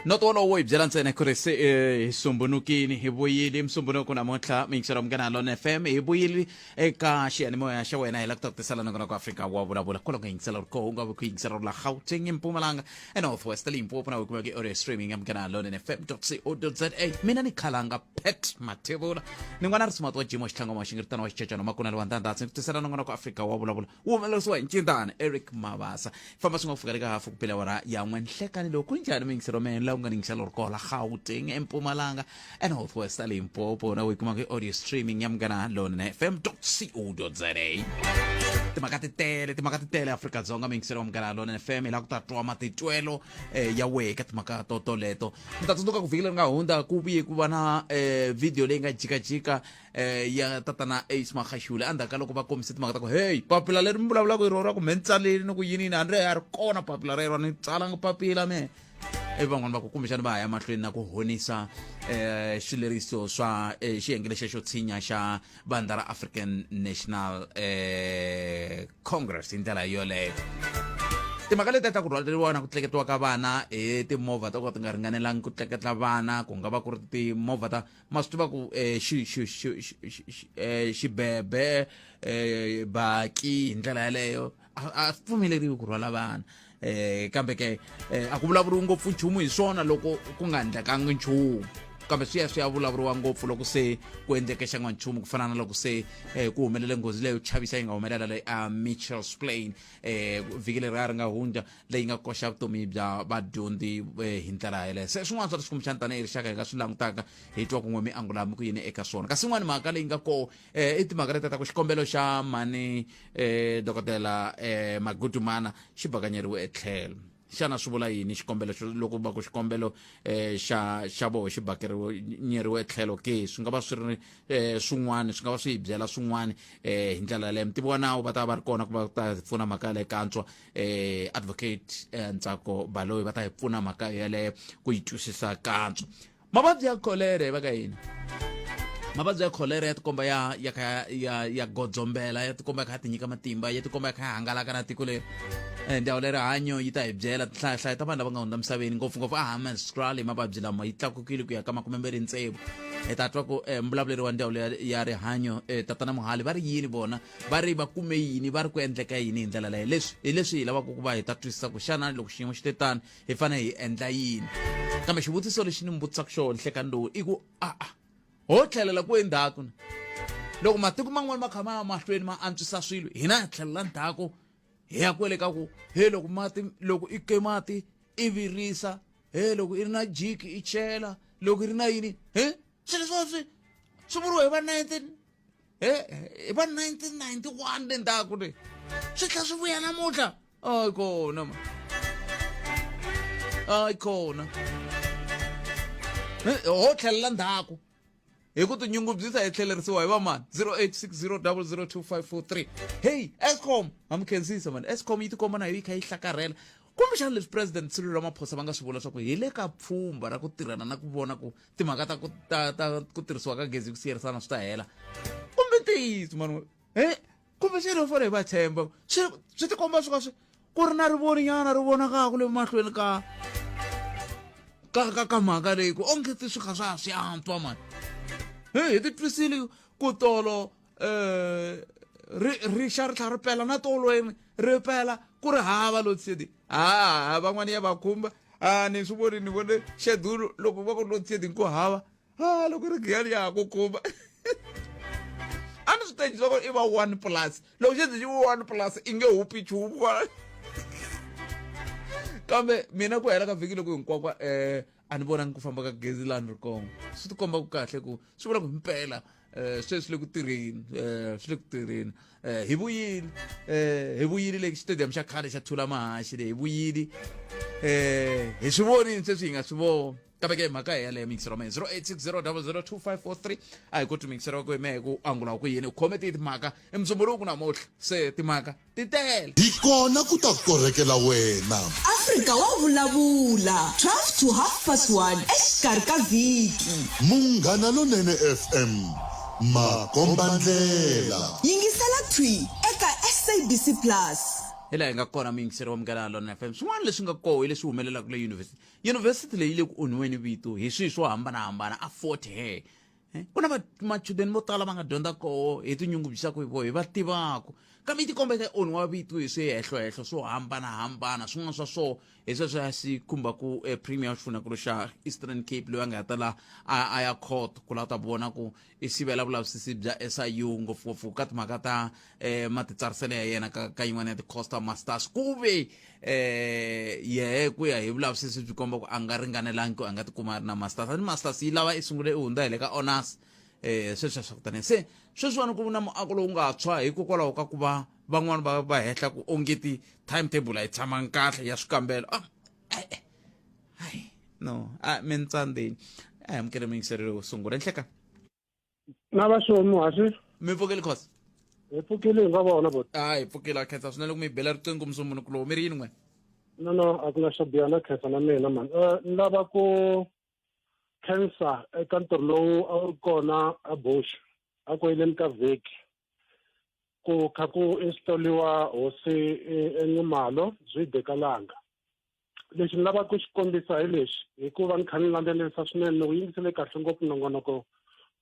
not all way bjalantse na kurese sombonukini hiboyili msombonuko na motla mingshara mgana lon FM hiboyili eka shiani moya sha wena ila kutoka sala ngona kwa Afrika Wa Vulavula kola ngingsala ko unga kuingsala la Gauteng Mpumalanga and Northwest Limpopo na ukumake ore streaming mgana lon FM.co.za mina ni kalanga pet matebula ningwana rismato jimo shanga mashingirtana wa chichano makuna lwandanda tsela ngona kwa Afrika Wa Vulavula umeloswa ntindana Eric Mabasa fama singo fukarika hafu kupela wara ya mwenhlekani lo kunjani mingshara men ngisalo kola Gauteng Mpumalanga and Northwest Limpopo na ukumake audio streaming mgana lon FM.co.za timakatitele Afrika Dzonga mingisero mgana lon FM ila kutatwa matitwelo ya weka timakato leto mtatsunduka kufikile nga hunda kubiye kubana video lenga jika ya tatana Ace Makhashule andaka loko bakomisi timakata ko hey papila leri mbula ko irora ko mentsaleli no ku yini na andre yar kona papila rero ni tsala papila me evangon ba ku kumbishana ba ya mahlweni na ku honisa xileriso swa xiyengele xexo tsinya xa bandara African National Congress indlela yole timaka leti ta ku rhwaleriwa na ku tleketliwa ka vana timovha ta ku ti nga ringanelangi ku tleketla vana ku nga va ku ri timovha ta ma swi tiva ku xibebe baki hi ndlela yaleyo a pfumeleriwi ku rhwala vana kambe ke a ku vulavuriwa ngopfu nchumu hi swona loko ku nga endlekangi nchumu kambe swi ya vulavuriwa ngopfu loko se ku endleke xan'wa nchumu ku fana na loko se ku humelele nghozi leyo chavisa yi nga humelela leyi Mitchell's Plain vhiki leri ri nga hundza leyi nga koxa vutomi bya vadyondzi hi ndlela yaleyo se swin'wana swa leswi kumbexana tanihi rixaka hi nga swi langutaka hi twa kun'we miangulami ku yini eka swona kasi yin'wana mhaka leyi nga ko i timhaka leti ta ku xikombelo xa mani dokodela Magudumana xi bakanyeriwe etlhelo xana swi vula yini xikombelo loko va ku xikombelo xa voho xi bakanyeriwe etlhelo ke swi nga va swi ri swin'wana swi nga va swi hi byela swin'wana hi ndlela yaleyo mitivi wa nawu va ta va ri kona ku va ta pfuna mhaka yaleyo kantswa advocate Ntsako Baloyi va ta hi pfuna mhaka yaleyo ku yi twisisa kantswa mavabyi ya cholera va ka yini mavabyi ya cholera ya tikomba ya godzombela ya tikomba ya kha ti nyika matimba ya tikomba ya kha hangalaka na tiko leri ndhawu le rihanyo yi ta hi byela tihlayahlaya ta vanhu lava nga hundza misaveni ngopfungopfu Hammanskraal mavabyi lama yi tlakukile ku ya ka 26 ta twa ku mbulavuleri wa ndhawu ya rihanyo tatana Mohale va ri yini vona va ri va kume yini va ri ku endleka yini hi ndlela leyo leswi hi leswi hi lavaka ku va hi ta twisisa ku xana loko xiyimo xi te tani hi fanele hi endla yini kambe xivutiso lexi ni mi vutisaka xona nhlekani lowu i ku ho tlhelela ku endzhaku loko matiko man'wana ma kha ma ya mahlweni ma antswisa swilo hina hi tlhelela ndzhaku hi ya kwele ka ku he loko i ke mati i virisa he loko i ri na jiki i chela loko i ri na yini swilo swi vuriwa hi va 1991 le ndzhaku le swi tlha swi vuya namuntlha ay kona ho tlhelela ndzhaku hi ku tinyungubyisa hi tlhelerisiwa hi va mani 0860002543 hey Eskom amkhensisa mani Eskom yi tikomba na yi kha yi hlakarhela kumbexana leswi president Cyril Ramaphosa va nga swi vula swa ku hi le ka pfhumba ra ku tirhana na ku vona ku timhaka ta ku tirhisiwa ka gezi ku siyerisana swi ta hela kumbe ntiyiso mani kumbexana hi fanele hi va tshemba swi tikomba swi ka swi ku ri na rivoninyana ri vonakaka le mahlweni ka mhaka leyi ku onge swi kha swa swi antswa mani hi ti twisile ku tolo rixa ri tlha ri pela na tolweni ri pela ku ri hava loadshedding van'wani ya va khumba ni swi voni ni vone xedulu loko va ku loadshedding ku hava loko ri giyani ya ha ku khumba a ni swi tenji swa ku i va 1+ loko xedzi xi va 1+ i nge hupi chumu kambe mina ku hela ka vhiki loko hinkwakwa a ni vonangi ku famba ka gezi laha ni ri kona swi ti komba ku kahle ku swi vula ku himpela sweswi le ku tirheni hi vuyile le stadium xa khale xa Thula Mahashi le hi vuyile hi swi vonini sweswi hi nga swi vona kambe ke mhaka hi yaleyo mixero man 0860002543 a hi koti mixero ku me ku angula ku yini u khome timhaka emitsomboruku namohla se timhaka ti tele hi kona ku ta korekela wena Afrika Wa Vulavula 12 to 1:30 exikarhi ka vhiki Munghana Lonene FM makombandlela yingisela thwi eka SABC Plus hi laha hi nga kona muyingiseri wa Munghana Lona FM. Swin'wana leswi nga koho hi leswi humelelaka le yunivhesiti leyi le ku onhiweni vito hi swilo swo hambanahambana a Fort Hare. Ku na machudeni mo tala va nga dyondza koho hi tinyungubyisaka hi voho hi va tivaka kambe yi tikombeka onhiwa vito hi swihehlohehlo swo hambanahambana swin'wana swa swo hi sweswo ya swi khumbaku premier wa xifunakulu xa Eastern Cape loyi a nga heta la a ya court ku lava ta vona ku i sivela vulavisisi bya SIU ngopfungopfu ka timhaka ta matitsariselo ya yena ka yin'wana ya ti-costa masters kuve yehe ku ya hi vulavisisi byi komba ku a nga ringanelangi ku a nga tikuma a ri na masters ani masters yi lava i sungule i hundza hi le ka honors sweswo swa kutani se sweswiwani ku na muako lowu nga tshwa hikokwalaho ka ku va van'wani va hehla ku ongeti timetable a yi tshamangi kahle ya swikambelo no mi ntsandeni a hi amukele muyingiseri wo sungula nhleka na vaswomi hasi mi pfukeli khosa hi pfukile hi nga vona bot hi pfukile a khensa swinene ku mi bela riqingho musumunukulowu mi ri yini n'we no a ku na swo biha na khensa na mina mani ni lava ku khensa eka ntirho lowu a wu ri kona a Bush a ku heleni ka vhiki ku kha ku instaliwa Hosi Nxumalo Zwidekalanga. Lexi ni lavaka ku xi kombisa hi lexi hikuva ni kha ni landzelerisa swinene ni wu yingisele kahle ngopfu nongonoko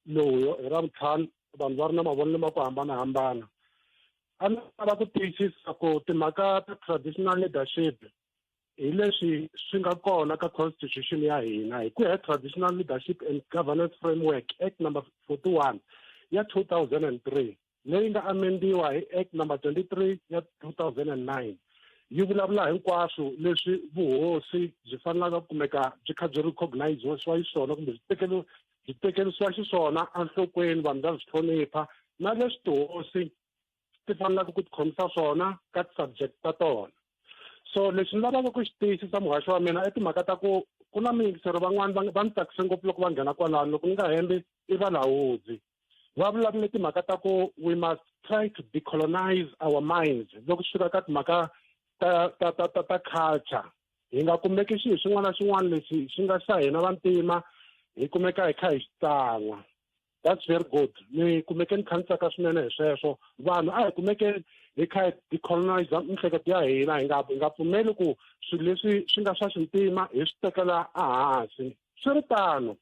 lowu hi Ravuntlhanu vanhu va ri na mavonelo ma ku hambanahambana. A ni lava ku tiyisisa ku timhaka ta traditional leadership hi leswi swi nga kona ka constitution ya hina hi ku ya traditional leadership and governance framework act number 41 ya 2003 leyi nga amendiwa hi act number 23 ya 2009 yi vulavula hinkwaswo leswi vuhosi byi fanelaka ku kumeka byi kha byi recognize xiswona kumbe byi tekerisiwa xiswona enhlokweni vanhu va byi hlonipha na leswi tihosi ti fanelaka ku tikhomisa swona ka ti-subject ta tona. So leswi ni lavaka ku xi tiyisisa muhaxo wa mina i timhaka ta ku na miyingiseri van'wani va ni tsakise ngopfu loko va nghena kwalano loko ni nga hembi i valawudzi va vulavule timhaka ta ku we must try to decolonize our minds loko swi fika ka timhaka ta culture hi nga kumeki xilo xin'wana na xin'wana lexi xi nga xa hina vantima hi kumeka hi kha hi xi tsan'wa. That's very good. Ni kumeke ni kha ni tsaka swinene hi sweswo vanhu a hi kumeke hi kha hi decolonize miehleketo ya hina hi nga pfumeli ku swilo leswi swi nga swa xintima hi swi tekela ehansi. Swi ri tano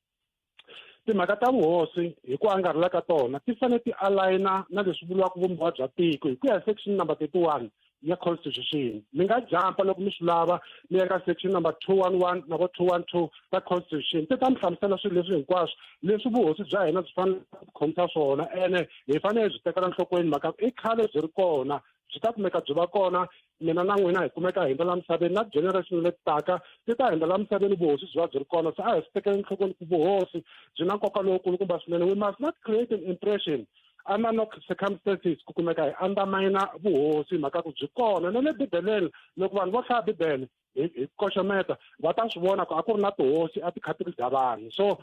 timhaka ta vuhosi hi ku angarhela ka tona ti fanele ti aligna na leswi vuriwaka vumbiwa bya tiko hi ku ya section number 31 ya constitution. Mi nga jampa loko mi swi lava mi ya ka section number 211 na 212 ta constitution ti ta mi hlamusela swilo leswi hinkwaswo leswi vuhosi bya hina byi fanele ku khomisa swona ene hi fanele byi tekela nhlokweni mhaka i khale byi ri kona byi ta kumeka byi va kona mina na n'wina hi kumeka hi la misaveni na generation leti taka ti ta hindza la misaveni vuhosi byi va byi ri kona so a hi swi tekeli nhlokweni ku vuhosi byi na nkoka lowukulukumba swinene. We must not create an impression under no circumstances ku kumeka hi undermine vuhosi mhaka ku byi kona na le bibeleni loko vanhu vo hlaya bibele hi koxometa va ta swi vona ku a ku ri na tihosi a ti kha ti dya vanhu so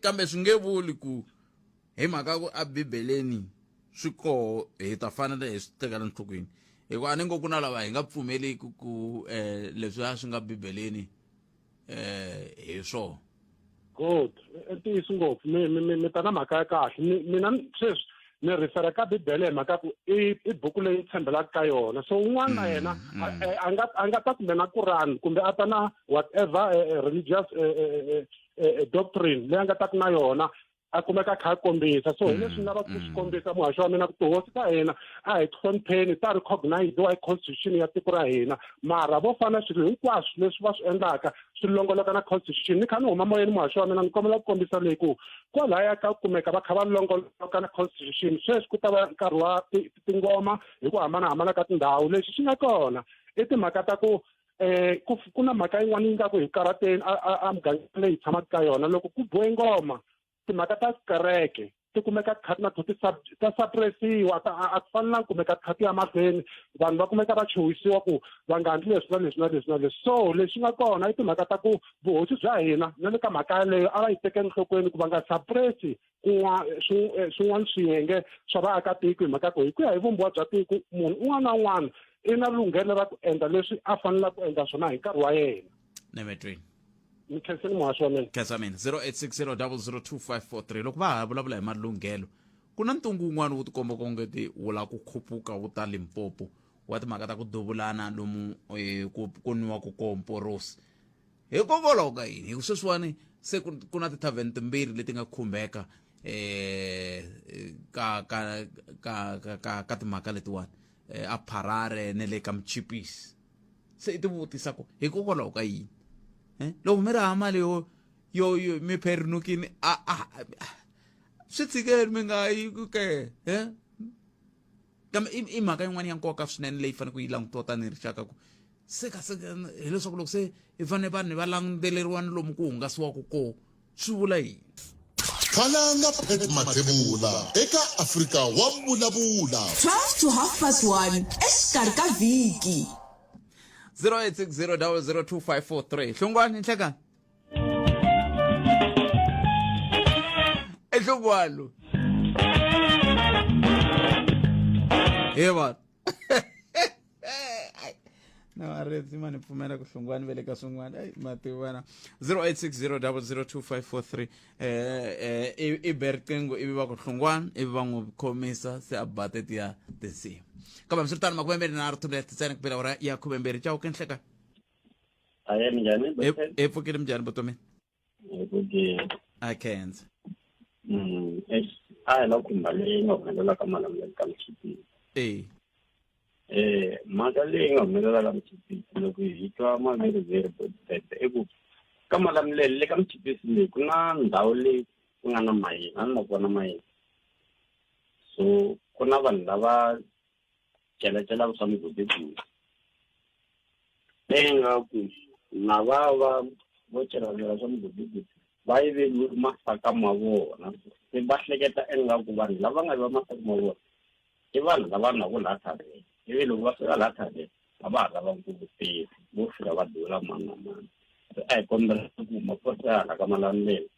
kambe swi nge vuli ku hi mhaka ku a bibeleni swi koho hi ta fanele hi swi tekela nhlokweni hikuva a ni ngo ku na lava hi nga pfumeleki ku leswiya swi nga bibeleni hi swona. Good. Ntiyiso ngopfu mi ta na mhaka ya kahle mina sweswi ni rifera ka bibele hi mhaka ku i buku leyi tshembelaka ka yona so un'wana na yena a nga ta kumbe na Quran kumbe a ta na whatever religious doctrine leyi a nga ta ku na yona a kumeka kha kombisa so hi leswi ni lavaka ku swi kombisa muhaxo wa mina ku tihosi ta hina a hi hlonipheni ta recognize hi constitution ya tiko ra hina mara vo fana swilo hinkwaswo leswi va swi endlaka swi longoloka na constitution ni kha ni huma moyeni muhaxo wa mina ni kombela ku kombisa leyi ku kwalaya ka kumeka va kha va longoloka na constitution sweswi ku ta va nkarhi wa tingoma hi ku hambanahambana ka tindhawu lexi xi nga kona i timhaka ta ku ku na mhaka yin'wana yi nga ku hi karateni a mugangeni leyi hi tshamaka ka yona loko ku bohe ngoma timhaka ta kereke ti kumeka kha na ta suppressiwa a ku fanelanga kumeka kha ti ya mahlweni vanhu va kumeka va chuhisiwa ku va nga ndli leswi na leswi so leswi nga kona i timhaka ta ku vuhosi bya hina na le ka mhaka yaleyo a va yi tekeni nhlokweni ku va nga suppressi swin'wana swiyenge swa vaakatiko hi mhaka ku hi ku ya hi vumbiwa bya tiko munhu un'wana na un'wana i na lunghelo ra ku endla leswi a fanelaka ku endla swona hi nkarhi wa yena. Nemetweni Mkhenseni muhaxo wa mina. Khensa mina 0860002543 loko va ha vulavula hi malunghelo ku na ntungu wun'wana wu tikomba ku ngeti wu la ku khupuka wu ta Limpopo wa timhaka ta ku duvulana lomu ku nwiwa ku komporosi hikokwalaho ka yini hi ku sweswiwani se ku na tithavheni timbirhi leti nga khumbeka ka timhaka letiwani a Pharare ne le ka Mchipisi se i ti vutisa ku hikokwalaho ka yini loko mi ri hava mali yo mi pherinukini swi tshikeni mi nga yi ke kambe i mhaka yin'wana ya nkoka swinene leyi fanele ku yi langutiwa tanihi rixaka ku hileswaku loko se hi fanele vanhu va languteleriwani lomu ku hungasiwaka ko swi vula yini khalanga Pet Mathebula eka Afrika Wa Vulavula 12 to 1:30 exikarhi ka vhiki 0860002543 hlungwane nhlekani ehlungwalo Eva. No, arresti mani pfumela ku hlungwana vele ka swin'wana ai mativana 0860002543 i berqingo ivi va ku hlungwana ivi va n'wi khomisa se a batet ya tinsimu kambe swi tani makumemberi na ritulet tsena kupela ora ya kumemberi ciao ke nhleka aya njhani e pfukile mjani vutomi I can't la khumba leyi nga humelela ka malamulelo ka Mchipisi mhaka leyi nga humelela ka Mchipisi loko hi twa maveri i ku ka malamulelo le ka Mchipisi leyi ku na ndhawu leyi ku nga na mayini a na kona mayini so ku na vanhu lava celecelaka swa migodi leyi nga ku na vava vo celecela swa migodi va yiveli masaka ma vona se va hleketa engaku vanhu lava nga yiva masaka ma vona i vanhu lava na ku lathale ivi loko va fika lathale a va ha lava nkuvutisi vo fika va dula mani na mani a hi kombela ku maphorisa ya hala ka malamulelo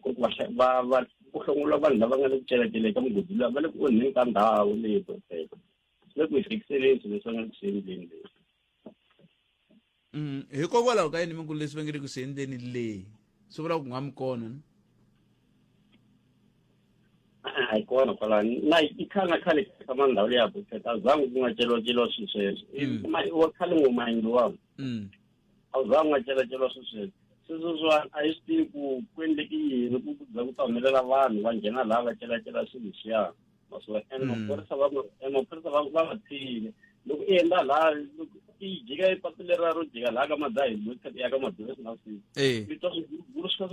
ku hlongula vanhu lava nga le ku celetele ka mugodi luwa va le ku onheni ka ndhawu leyi proteka le ku hi fikiseleni swilo leswi va nga ku swi endleni leswi hikokwalaho ka yini minkulu leswi va nge ri ku swi endleni leyi swi vula ku nga mi kona a yi kona kwalani na i khale ka mandhawu leyi ya protect a zange ku nga celwaceliwa swilo sweswo wa khale ngomayini luwani a zange nga celaceliwa swilo sweswo sweswiwani a yi swi tivi ku endleke yini ku za ku ta humelela vanhu va nghena laha va celacela swilo leswiyani masiwa and maphorisa va va tshile loko i endla laha i jika ipatu leriya ro jika laha ka madzahi ya ka maduresi na siku vito swiguru swi ka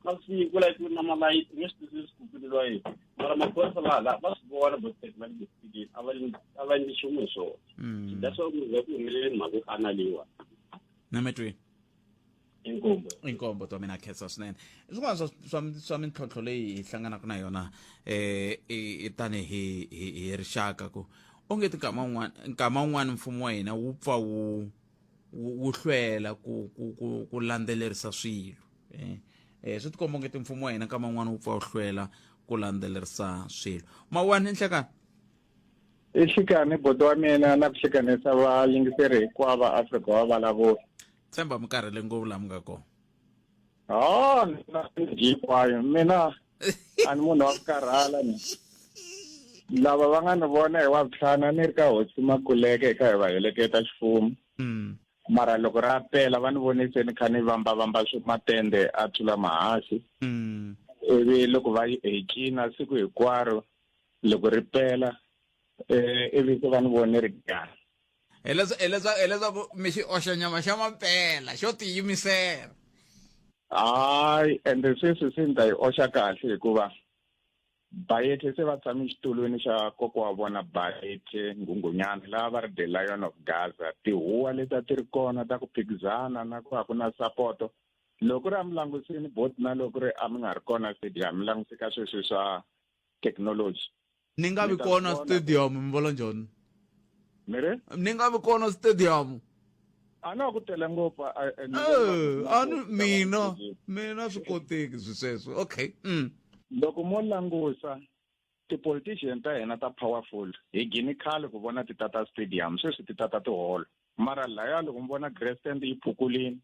na siku la ku na malayiti nge swi tisi swikupuleliwa yini mara maphorisa laha va swi vona botek va le kufikeni a va endli nchumu hi swona that's why ku humeleleni mhaka yo fana leyiwa na metweni inkombo to mina khetsa swinene swin'wana swa mintlhontlho leyi hi hlanganaka na yona tanihi hi rixaka ku onge nkama wun'wana mfumo wa hina wu pfa wu hlwela ku landzelerisa swilo swi tikomba ongeti mfumo wa hina nkama wun'wana wu pfa wu hlwela ku landzelerisa swilo mawani nhlekani xikani bodo wa mina na ku hlanganisa vayingiseri hinkwavo Afrika Wa Vulavula tshemba mi karhele ngopfu laha mi nga kona hinkwayo mina a ni munhu wa ku karhala ni lava va nga ni vona hi wavutlhana ni ri ka Hosi Makuleke eka hi va heleketa ximfumo mara loko ra pela va ni vonise ni kha ni vambavamba matende a tlula mahasi ivi loko va hi cina siku hinkwaro loko ri pela ivi se va ni vone ri gana hileswaku mi xi oxa nyama xa mampela xo tiyimisela hayi ende sweswi swi ni ta yi oxa kahle hikuva Bayethe se va tshame xitulwini xa koko wa vona Bayethe Nghunghunyana laha va ri the Lion of Gaza tihuwa leti a ti ri kona ta ku phikizana na ku va ku na sapoto loko ri a mi langusini boti na loko ri a mi nga ri kona stadium mi languse ka sweswi swa technology ni nga vi kona stadium mi vula njhani mire ni nga vi kona stadium a na ku tele ngopfu mina swi koteki sweswo okay loko mo langusa ti-politician ta hina ta powerful hi gini khale ku vona titata stadium sweswi titata tiholo mara laya loko mi vona grandstand yi phukulini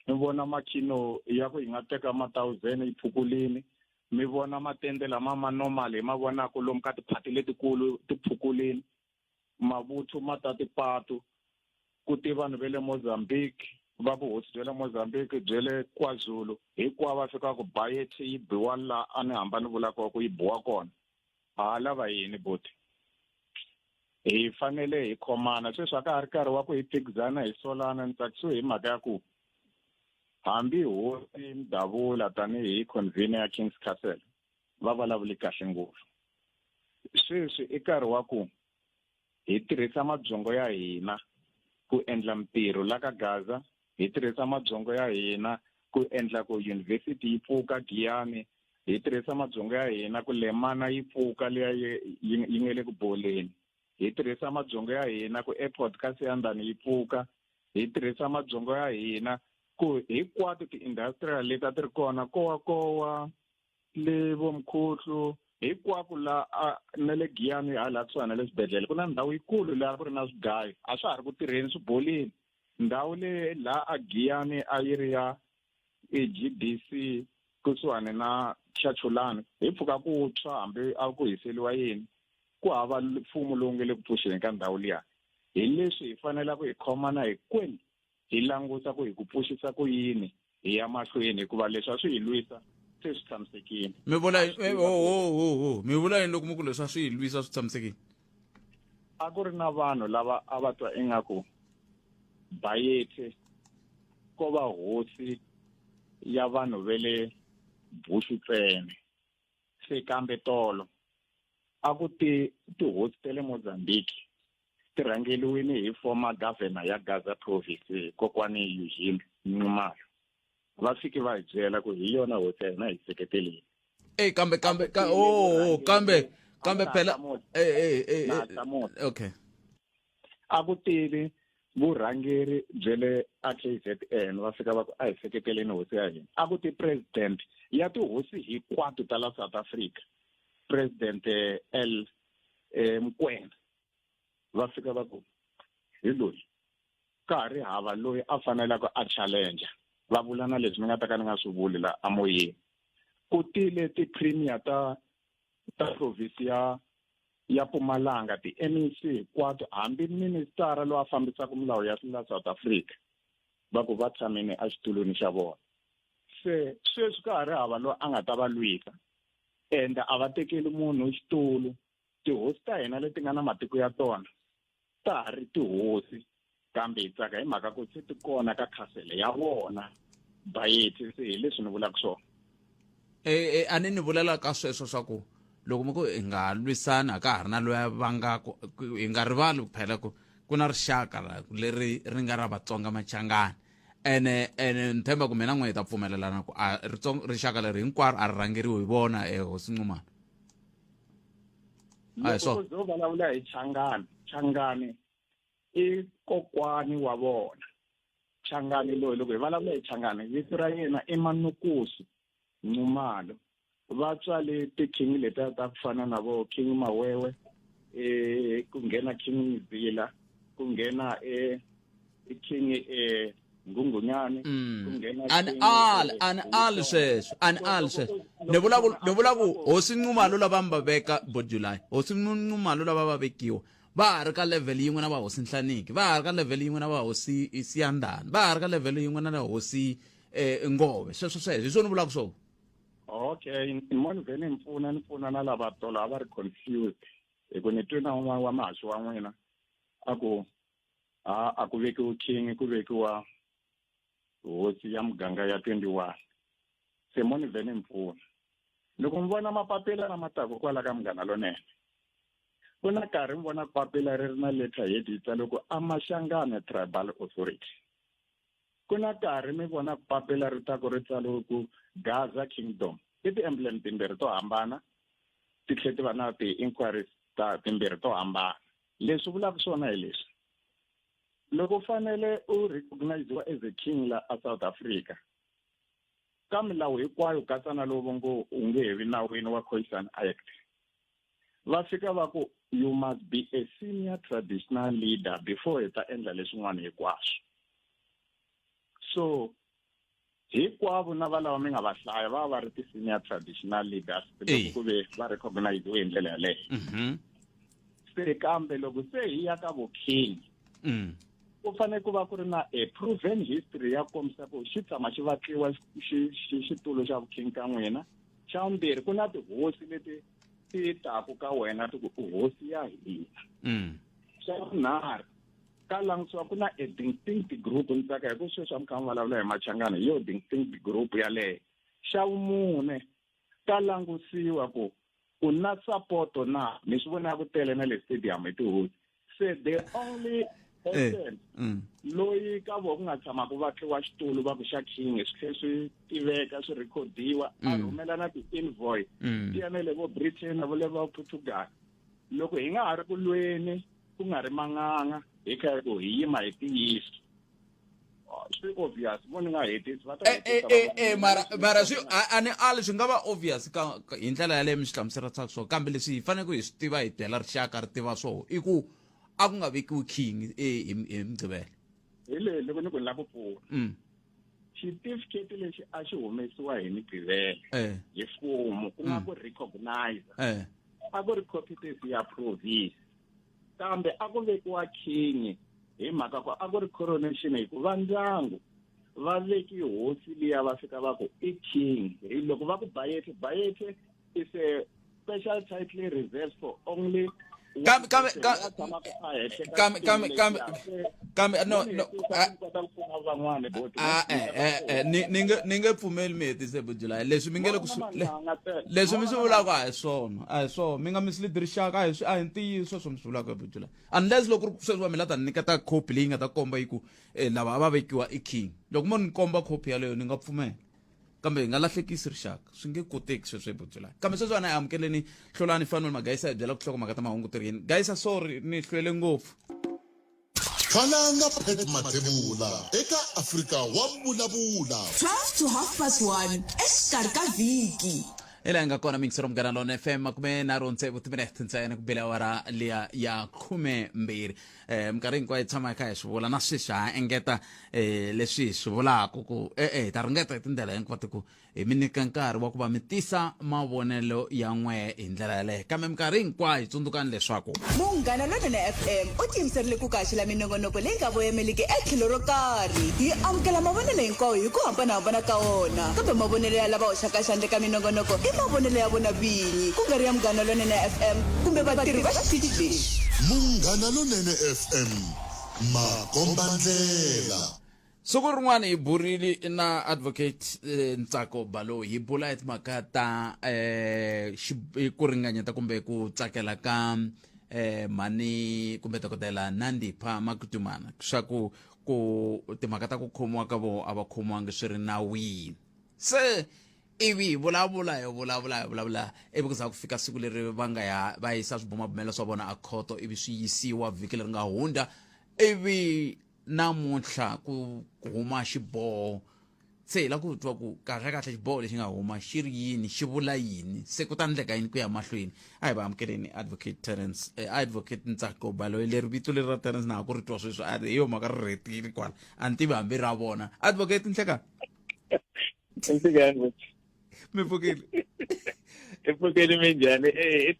mi vona makino ya ku hi nga teka 1000 yi phukulini mi vona matende lama ma normal hi ma vonaka lomu ka tiphati letikulu ti phukulini mavuthu matatipato ku ti vanhu ve le Mozambique va vuhosi bya le Mozambique bya le KwaZulu hinkwavo va fika ku bayeti yi biwa la a ni hamba ni vula ku yi biwa kona lava yini buti hi fanele hi khomana sweswi ka ha ri nkarhi wa ku hi phikizana hi solana ni tsakisiwe hi mhaka ya ku hambi hosi Ndavula tanihi convener ya King's Castle va vulavuli kahle ngopfu sweswi i nkarhi wa ku hi tirhisa mabyongo ya hina ku endla mintirho la ka Gaza hi tirhisa mabyongo ya hina ku endla ku university yi pfuka Giyani hi tirhisa mabyongo ya hina ku Lemana yi pfuka leya yi nge le ku boleni hi tirhisa mabyongo ya hina ku airport ka Siyandani yi pfuka hi tirhisa mabyongo ya hina ku hinkwato ti-industrial leti ti ri kona kowa le Vomkhutlu hinkwako la na le Giyani hala kusuhana na le swibedhlele ku na ndhawu yikulu laha ku ri na swigayo a swa ha ri ku tirheni swiboleni ndhawu le la a Giyani a yi ri ya GDC kusuhani na Chacholana hi pfuka ku tshwa hambi a ku hiseliwa yini ku hava mfumo lowu nge le ku pfuxeni ka ndhawu liya hi leswi hi fanela ku hi khomana hinkwenu hi languta ku hi ku pfuxisa ku yini hi ya mahlweni hikuva leswi a swi hi lwisa se swi tshamisekile mi vula mi vula yini loko mi ku leswi a swi hi lwisa swi tshamisekile a ku ri na vanhu lava a va twa ingaku bayeti ko va hosi ya vanhu ve le Bush ntsena se kambe tolo a ku tihosi ta le Mozambique ti rhangeliwini hi former governor ya Gaza province kokwani Hosi Nxumalo va fiki va hi byela ku hi yona hosi ya hina hi seketeleni kambe phela okay a ku tivi vurhangeri bya le KZN va fika va ku a hi seketeleni hosi ya hina a ku ti president ya tihosi hinkwato ta la South Africa president Mkwena va fika va ku hi loyi ka ha ri hava loyi a faneleke a challenge va vula na leswi ni nga ta ka ni nga swi vuli la amoyeni ku tile ti-premier ta province ya Mpumalanga ti-MEC hinkwato hambi ministara loyi a fambisaka milawu ya la South Africa va ku va tshamini a xitulweni xa vona se sweswi ka ha ri hava loyi a nga ta va lwisa ende a va tekeli munhu xitulu tihosi ta hina leti nga na matiko ya tona ta ha ri tihosi kambe hi tsaka hi mhaka ku se ti kona ka khasele ya vona bayeti se hi leswi ni vulaka swona a ni vulela ka sweswo swa ku loko mi ku hi nga lwisana ka ha ri na loya va nga hi nga rivali phela ku na rixaka leri ri nga ra maTsonga-maChangani ene ni tshemba ku mina n'we hi ta pfumelelana ku rixaka leri hinkwaro a ri rhangeriwe hi vona Hosi Nxumalo loko zo vulavula hi Changani i kokwani wa vona Changani loyi loko hi vulavula hi Changani vito ra yena i Manukosi Nxumalo va tswale ti-king letiya ta ku fana na vo King Mawewe ku nghena King Mzila ku nghena King Ngunghunyani ku nghena an al sweswo ni vula ku Hosi Nxumalo lava mi va veka July Hosi Nxumalo lava va vekiwa va ha ri ka level yin'we na va Hosi Nhlaniki va ha ri ka level yin'we na va Hosi Siyandani va ha ri ka level yin'we na Hosi Ngove sweswo hi swona ni vulaka swona okay moni vheni ni pfuna na lava tolo a va ri confused hi ku ni twe na un'wana wa mahasho wa n'wina a ku vekiwa king ku vekiwa hosi ya muganga ya 21 se moni vheni ni pfuna loko mi vona mapapila lama taku kwala ka Munghana Lonene ku na nkarhi mi vona papila ri ri na letter head yi tsale ku amaXhangana Tribal Authority ku na nkarhi mi vona papila ri ta ku ri tsale ku Gaza Kingdom i ti-emblem timbirhi to hambana ti tlhela ti va na ti-inquiries ta timbirhi to hambana leswi vulaka swona hi leswi loko fanele u recognize as a king la South Africa ka milawu hinkwayo katsa na lowu ngo u nge hevi nawini wa Khoisan Act va fika va ku you must be a senior traditional leader before hi ta endla leswin'wana hinkwaswo so hinkwavo na valava mi nga va hlaya va ri ti-senior traditional leaders loko ku ve va recognize hi ndlela yaleyo se kambe loko se hi ya ka vuking ku fanele ku va ku ri na a proven history ya kombisa ku xi tshama xi vatliwa xitulu xa vuking ka n'wina. Xa vumbirhi ku na tihosi leti ti taku ka wena ti ku hosi ya hina. Xa vunharhu ka langutiwa ku na a distinct group Ntsako hi ku sweswi mi kha mi vulavula hi Machangani hi yo distinct group yaleyo. Xa vumune ka langutiwa ku na support na mi swi vona ku tele na le stadium hi tihosi. Se the only person loyi ka vo ku nga tshama ku vatliwa xitulu va ku xa king swi tlhe swi tiveka swi rekhodiwa a rhumela na ti-invoice ti ya na le vo Britain na vo le vo Portugal. Loko hi nga ha ri ku lweni ku nga ri manganga hi kha ku hi yima hi tiyiso swi obvious voni nga hetisi va ta mara swi ani ali swi nga va obvious ka hi ndlela yaleyo mi swi hlamuserisaka swona kambe leswi hi fanele ku hi swi tiva hi byela rixaka ri tiva swona i ku a ku nga vekiwi king hi Mgqibelo hi leyi loko ni ku ni lava ku pfuna xitifiketi lexi a xi humesiwa hi Mgqibelo hi mfumo ku nga ku recognize a ku ri copy paste ya province kambe a ku vekiwa king hi mhaka ku a ku ri coronation hi ku va ndyangu va veki hosi liya va fika va ku i king hi loko va ku bayete is a special title reserved for only ni nge pfumeli mi hetise Bujula leswi mi nge leswi mi swi vulaka a hi swona mi nga mislead rixaka a hi ntiyiso swo mi swi vulaka Bujula unless loko ku sweswi mi la ta nyiketa copy leyi nga ta komba yi ku lava va vekiwa i king loko mo ni komba copy yaleyo ni nga pfumela kambe hi nga lahlekisi rixaka swi nge koteki sweswo Bujula kambe sweswi hi amukeleni hlolani fanele magayisa hi byela ku hloko mhaka ta mahungu tirheni gayisa sorry ni hlwele ngopfu Khalanga Pet Mathebula eka Afrika Wa Vulavula 12 to 1:30 exikarhi ka vhiki. ila nga kona mingisero mgana lona FM makume na ronse vutimene ntsena ku bela wara liya ya 12 mkarhi hinkwayo hi tshama kha hi swi vula na swisha engeta leswi swi vulaka ku ta ringeta hi tindlela hinkwato ku mi nyika nkarhi wa ku va mi tisa mavonelo ya n'we hi ndlela yaleyo kambe minkarhi hinkwayo hi tsundzukani leswaku Munghana Lonene FM u tiyimiserile ku kaxila minongonoko leyi nga voyameliki etlhelo ro karhi hi amukela mavonelo hinkwawo hi ku hambanahambana ka wona kambe mavonelo ya lava hoxaka xandla ka minongonoko i mavonelo ya vona vinyi ku nga ri ya Munghana Lonene FM kumbe vatirhi va xitichi lexi. Munghana Lonene FM makombandlela siku rin'wana hi burile na advocate Ntsako Baloyi hi bula hi timhaka ta ku ringanyeta kumbe ku tsakela ka mani kumbe dokodela Nandipha makutumana swa ku timhaka ta ku khomiwa ka vo a va khomiwangi swi ri nawini se ivi vulavula ivi ku za ku fika siku leri va nga va yisa swibumabumelo swa vona a khoto ivi swi yisiwa vhiki leri nga hundza ivi namuntlha ku huma xiboho se hi la ku twa ku kahle xiboho lexi nga huma xi ri yini xi vula yini se ku ta ndleka yini ku ya mahlweni a hi va amukeleni advocate Ntsako Baloyi leri vito leri ra Terence na ha ku ri twa sweswi a hi yo mhaka ri rhetile kwala a ni tivi hambi ra vona advocate nhleka mi pfukile epfukeni minjhani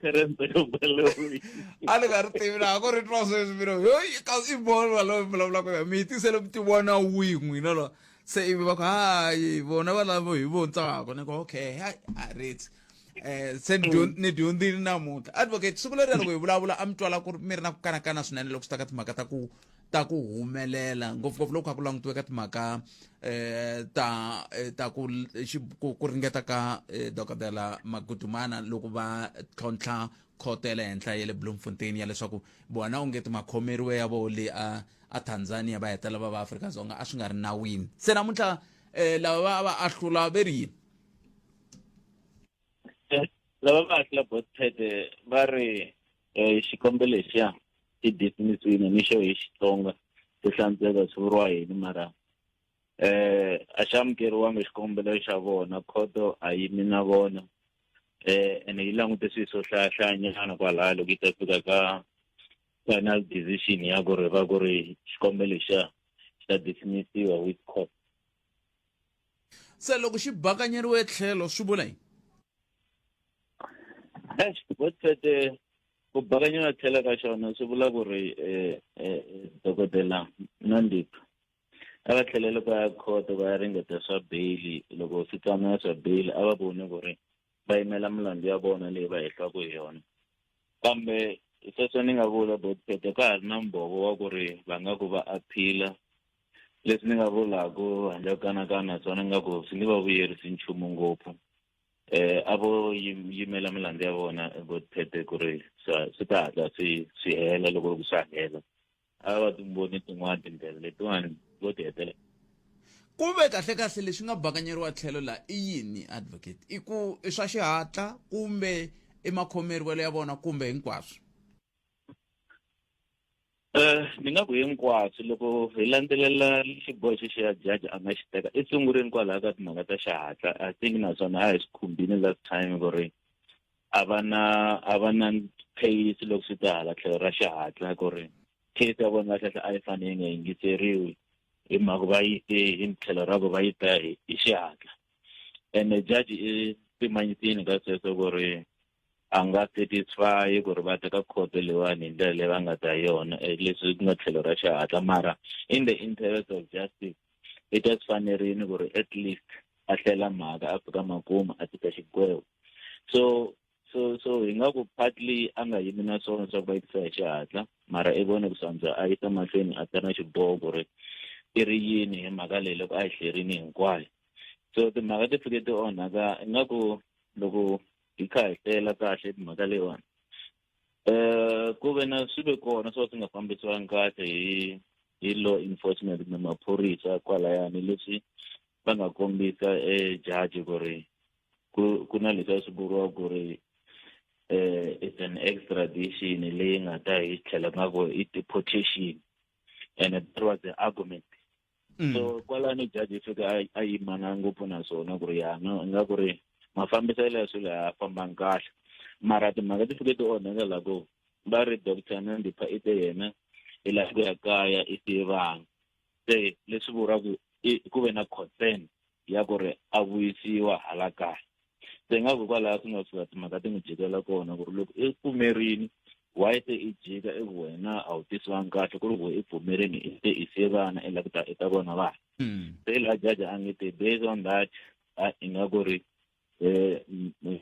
Terence Baloyi a ni nga ri tivi na ha ku ri twa sweswi miro i vona Baloyi vulavulaka mi hi tisele mi ti vona wihi n'wina la se ivi va ku hayi vona va lavo hi vo Ntsako ni ku okay a reti se ni dyondzile namuntlha advocate siku leriya loko hi vulavula a mi twala ku ri mi ri na ku kanakana swinene loko swi ta ka timhaka ta ku humelela ngopfungopfu loko kha ku langutiwe ka timhaka ta ku ringeta ka dokodela Makutumana loko va tlhontlha khoto ya le henhla ya le Bloemfontein ya leswaku vona onge makhomeriwe ya vo le a Tanzania va hetela va Afrika-Dzonga a swi nga ri nawini se namuntlha lava va ahlula verini lava va ahlula bospete va ri xikombelo lexiya xi dismissiwile ni xo hi Xitsonga xi hlantsweka swi vuriwa yini mara a xi amukeriwangi xikombelo xa vona khoto a yimi na vona ene yi langute swilo swo hlayanyana kwalaha loko yi ta fika ka final decision ya ku ri va ku ri xikombelo xa xi ta dismissiwa with court se loko xi bakanyeriwe tlhelo swi vula yini bospete ku bakanyela tlhela ka xona swi vula ku ri dokodela Nandipha a va tlhelele ku ya court va ya ringeta swa bail loko swi tsamaya swa bail a va vone ku ri va yimela milandzu ya vona leyi va hehlaka hi yona kambe sweswo ni nga vula bothete ka ha ri na mbovo wa ku ri va nga ku va aphila leswi ni nga vulaku handle ka kanakana swona nga ku swi nge va vuyerisi nchumu ngopfu avo yimela milandzu ya vona bothete ku ri swi ta hatla swi hela loko swi hela a va timboni tin'wana tindlela letiwani vo ti hetelela kumbe kahle leswi nga bakanyeriwa tlhelo la i yini advocate i ku i swa xihatla kumbe i makhomeriwelo ya vona kumbe hinkwaswo ni nga ku hinkwaswo loko hi landzelela xiboho xi ya judge a nga xi teka i sunguleni kwalaho ka timhaka ta xihatla I think naswona a hi swi khumbini last time ku ri a va na pace loko swi ta hala tlhelo ra xihatla ku ri case ya vona kahlekahle a yi fanele yi nga yingiseriwi hi mhaka va yi te hi tlhelo ra ku va yi ta hi xihatla ene judge i pimanyisini ka sweswo ku ri a nga satisfy ku ri va teka khoto leyiwani hi ndlela leyi va nga ta yona leswi ku nga tlhelo ra xihatla mara in the interest of justice i ta swi fanerile ku ri at least a hlela mhaka a fika makumu a teka xigwevo so hi nga ku partly a nga yimi na swona swa ku va yitisa hi xihatla mara i vone ku swanza a yisa mahlweni a ta na xiboho ku ri i ri yini hi mhaka leyi loko a yi hlerini hinkwayo so timhaka ti fike ti onhaka ingaku loko hi kha hi hlela kahle timhaka leyiwani ku ve na swi ve kona swo swi nga fambisiwangi kahle hi law enforcement na maphorisa kwalayani leswi va nga kombisa judge ku ri ku na leswi swi vuriwa ku ri it's an extradition leyi nga ta hi tlhela nga ku i deportation and that was the argument so kwalani judge fika a yimana ngopfu na swona ku ri yana nga ku ri mafambiselo ya swilo ya fambanga kahle mara timhaka ti fike ti onhaka la ku va ri Dr Nandipha i te yena i la ku ya kaya i tivanga se leswi vuriwaku ku ve na consent ya ku ri a vuyisiwa hala kaya se nga ku kwalaho swi nga fika timhaka ti n'wi jikela kona ku ri loko i pfumerini why se i jika i ku wena a wu tisiwangi kahle ku ri ku i pfumerini i te i siye vana i la ku ta i ta vona vana se la jaji a nge te based on that i nga ku ri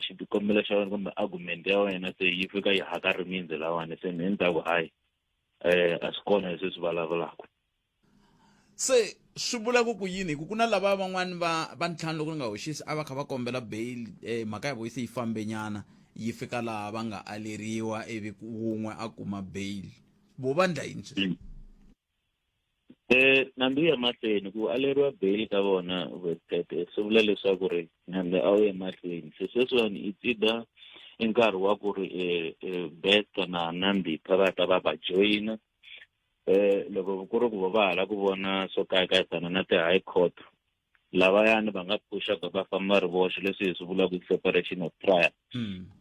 xikombelo xa wena kumbe argument ya wena se yi fika yi haka rimindzi lawani se ni ta ku hayi a swi kona leswi swi vulavulaka se swi vula ku yini ku na lava van'wani va ntlhanu loko ni nga hoxisi a va kha va kombela bail mhaka ya voyisi yi fambe nyana yi fika laha va nga aleriwa ivi wun'we a kuma bail vo va ndla yini swi nambi ya mahlweni ku aleriwa bail ka vona vutete swi vula leswaku ri nambi a wu ya mahlweni se sweswiwani i tsida i nkarhi wa ku ri best na Nandipha va ta va va joyina loko ku ri ku va hala ku vona swo kayakayisana na ti-high court lavayani va nga pusha ku va famba ri voxe leswi hi swi vulaka separation of trial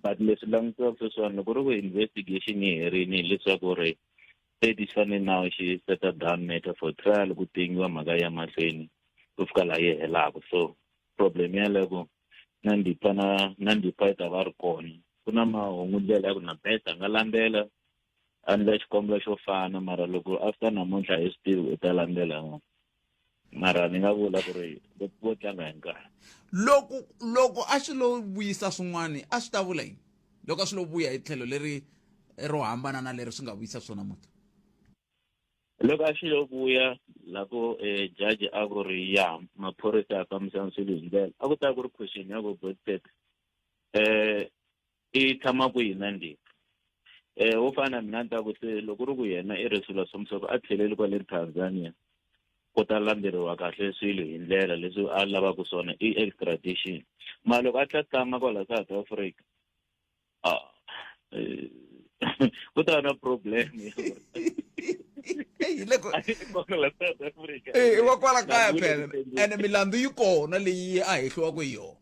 but leswi langutiwaka sweswiwani loko ri ku investigation yi herini leswaku ri state xi fanele nawu xi seta down matter for trial ku tengiwa mhaka ya mahlweni ku fika laha yi helaka so problem ya leko Nandipha yi ta va ri kona ku na mahungu ndlela ya ku na best a nga landzela a ndla xikombelo xo fana mara loko after namuntlha hi swi tivi u ta landzela mara ni nga vula ku ri vo tlanga hi nkarhi loko a swi lo vuyisa swin'wani a swi ta vula yini loko a swi lo vuya hi tlhelo leri ro hambana na leri swi nga vuyisa swona muti loko a xi lo vuya la ku judge a ku ri ya maphorisa ya fambisana swilo hi ndlela a ku ta ku ri question ya ku bothek i tshama kwihi Nandipha wo fana na mina ni ta ku se loko ri ku yena i resula somsoko a tlheleli kwale Tanzania ku ta landzeriwa kahle swilo hi ndlela leswi a lavaka swona i extradition mara loko a tla tshama kwala South Africa ku ta na problem wa kwala kaya phela ene milandzu yi kona leyi a hehliwaku hi yona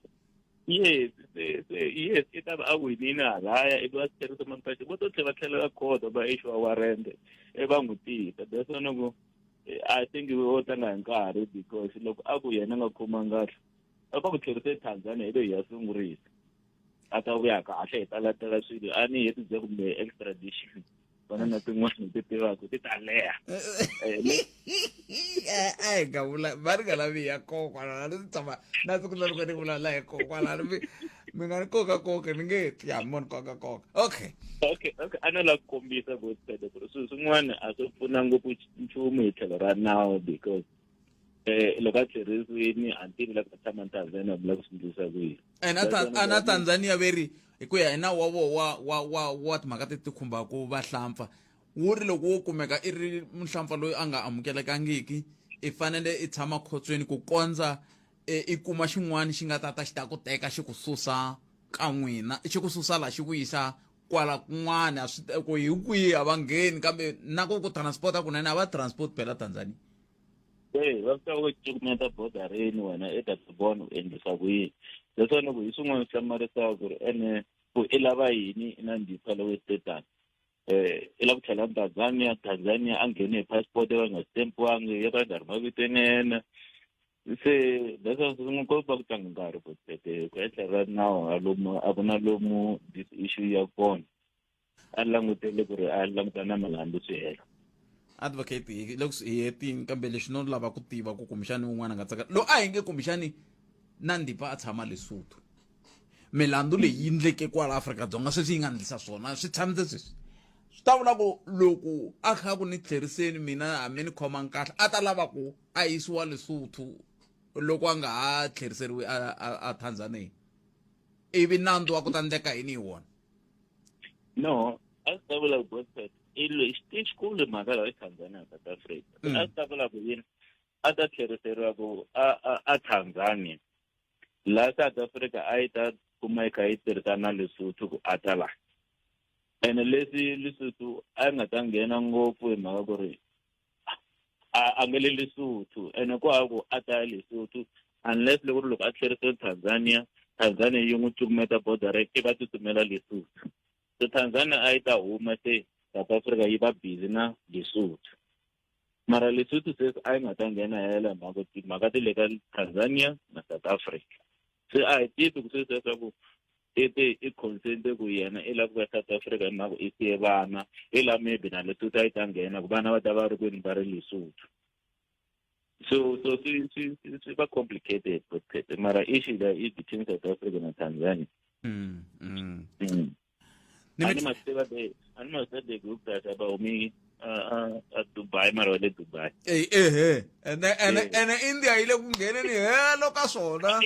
yes i ta va a winini halaya ivi va tlherisa mamphaxi vo to tlhela va tlhelela court va issuwa warrant va n'wi tisa that's why ku I think wo tlanga hi nkarhi because loko a ku yena nga khomangi kahle a va ku tlherisa eTanzania ivi hi ya sungurisa ata vuya kahle hi talatela swilo a ni heti bye kumbe extradition vona na tin'wana ti tivaka ti ta leha ai ga vula va ri nga lavi ya kokwala ni tshama na siku leri ku ni vulavula hi kokwala mi nga ni koka ni nge ya moni koka okay a ni la ku kombisa ku swin'wana a swi pfuna ngopfu nchumu hi tlhelo ra nawu because loko a tlherisini a ni tivi la ku tshama Tanzania vula ku sindlisa kwihi ana Tanzania veri hi ku ya hi nawu wa vo wa timhaka ti khumbaka vahlampfa wu ri loko wo kumeka i ri muhlampfa loyi a nga amukelekangiki i fanele i tshama khotsweni ku kondza i kuma xin'wana xi nga tata xi ta ku teka xi ku susa ka n'wina xi ku susa la xi ku yisa kwala kun'wana ku hi kwihi a va ngheni kambe na ku transporta kunene a va transport phela Tanzania va ta ku cukumeta bodareni wena i ta tibona u endlisa ku yini leswaku ku hi swin'wana swi hlamarisaka ku ri ene ku i lava yini na Nandipha lowu status i lava ku tlhela Tanzania a nghene hi passport va nga stempiwangi ya va nga ri mavitweni ya yena se leswaku swi n'wi komba ku tlanga nkarhi ku etlhelo ra nawu a ku na lomu this issue ya kona a langutele ku ri a languta na milandzu swi hela advocate loko hi hetini kambe lexi no lava ku tiva ku kumbexani un'wana nga tsaka lo a hi nge kumbexani Nandipha a tshama Lesotho milandzu leyi yi ndleke kwala Afrika-Dzonga sweswi yi nga ndlisa swona swi tshamise sweswi swi ta vula ku loko a kha ku ni tlheriseni mina a mi ni khoma kahle a ta lava ku a yisiwa Lesotho loko a nga ha tlheriseriwi a Tanzania ivi nandzu wa ku ta ndleka yini hi wona no a swi ta vula ku xikulu mhaka laha eTanzania South Africa a swi ta vula ku yini a ta tlheriseriwa ku a Tanzania laha South Africa a yi ta kuma yi kha yi tirhisana Lesotho ku a ta laha ene leswi Lesotho a nga ta nghena ngopfu hi mhaka ku ri a nge le Lesotho ene ku hava ku a ta ya Lesotho unless loko a tlheriseriwe Tanzania yi n'wi cukumeta border i va tsutsumela Lesotho so Tanzania a yi ta huma se South Africa yi va busy na Lesotho mara Lesotho se a yi nga ta nghena hela mhaka ti le ka Tanzania na South Africa se a hi tivi ku sweswo ku i consent ku yena i lava ku ya South Africa hi mhaka i siye vana i la maybe na Lesotho a yi ta nghena ku vana va ta va ri kwini va ri Lesotho so swi va complicated but mara issue that is between South Africa na Tanzania ani must the group that about me Dubai mara le Dubai ene India ile ku nghene ni helo ka swona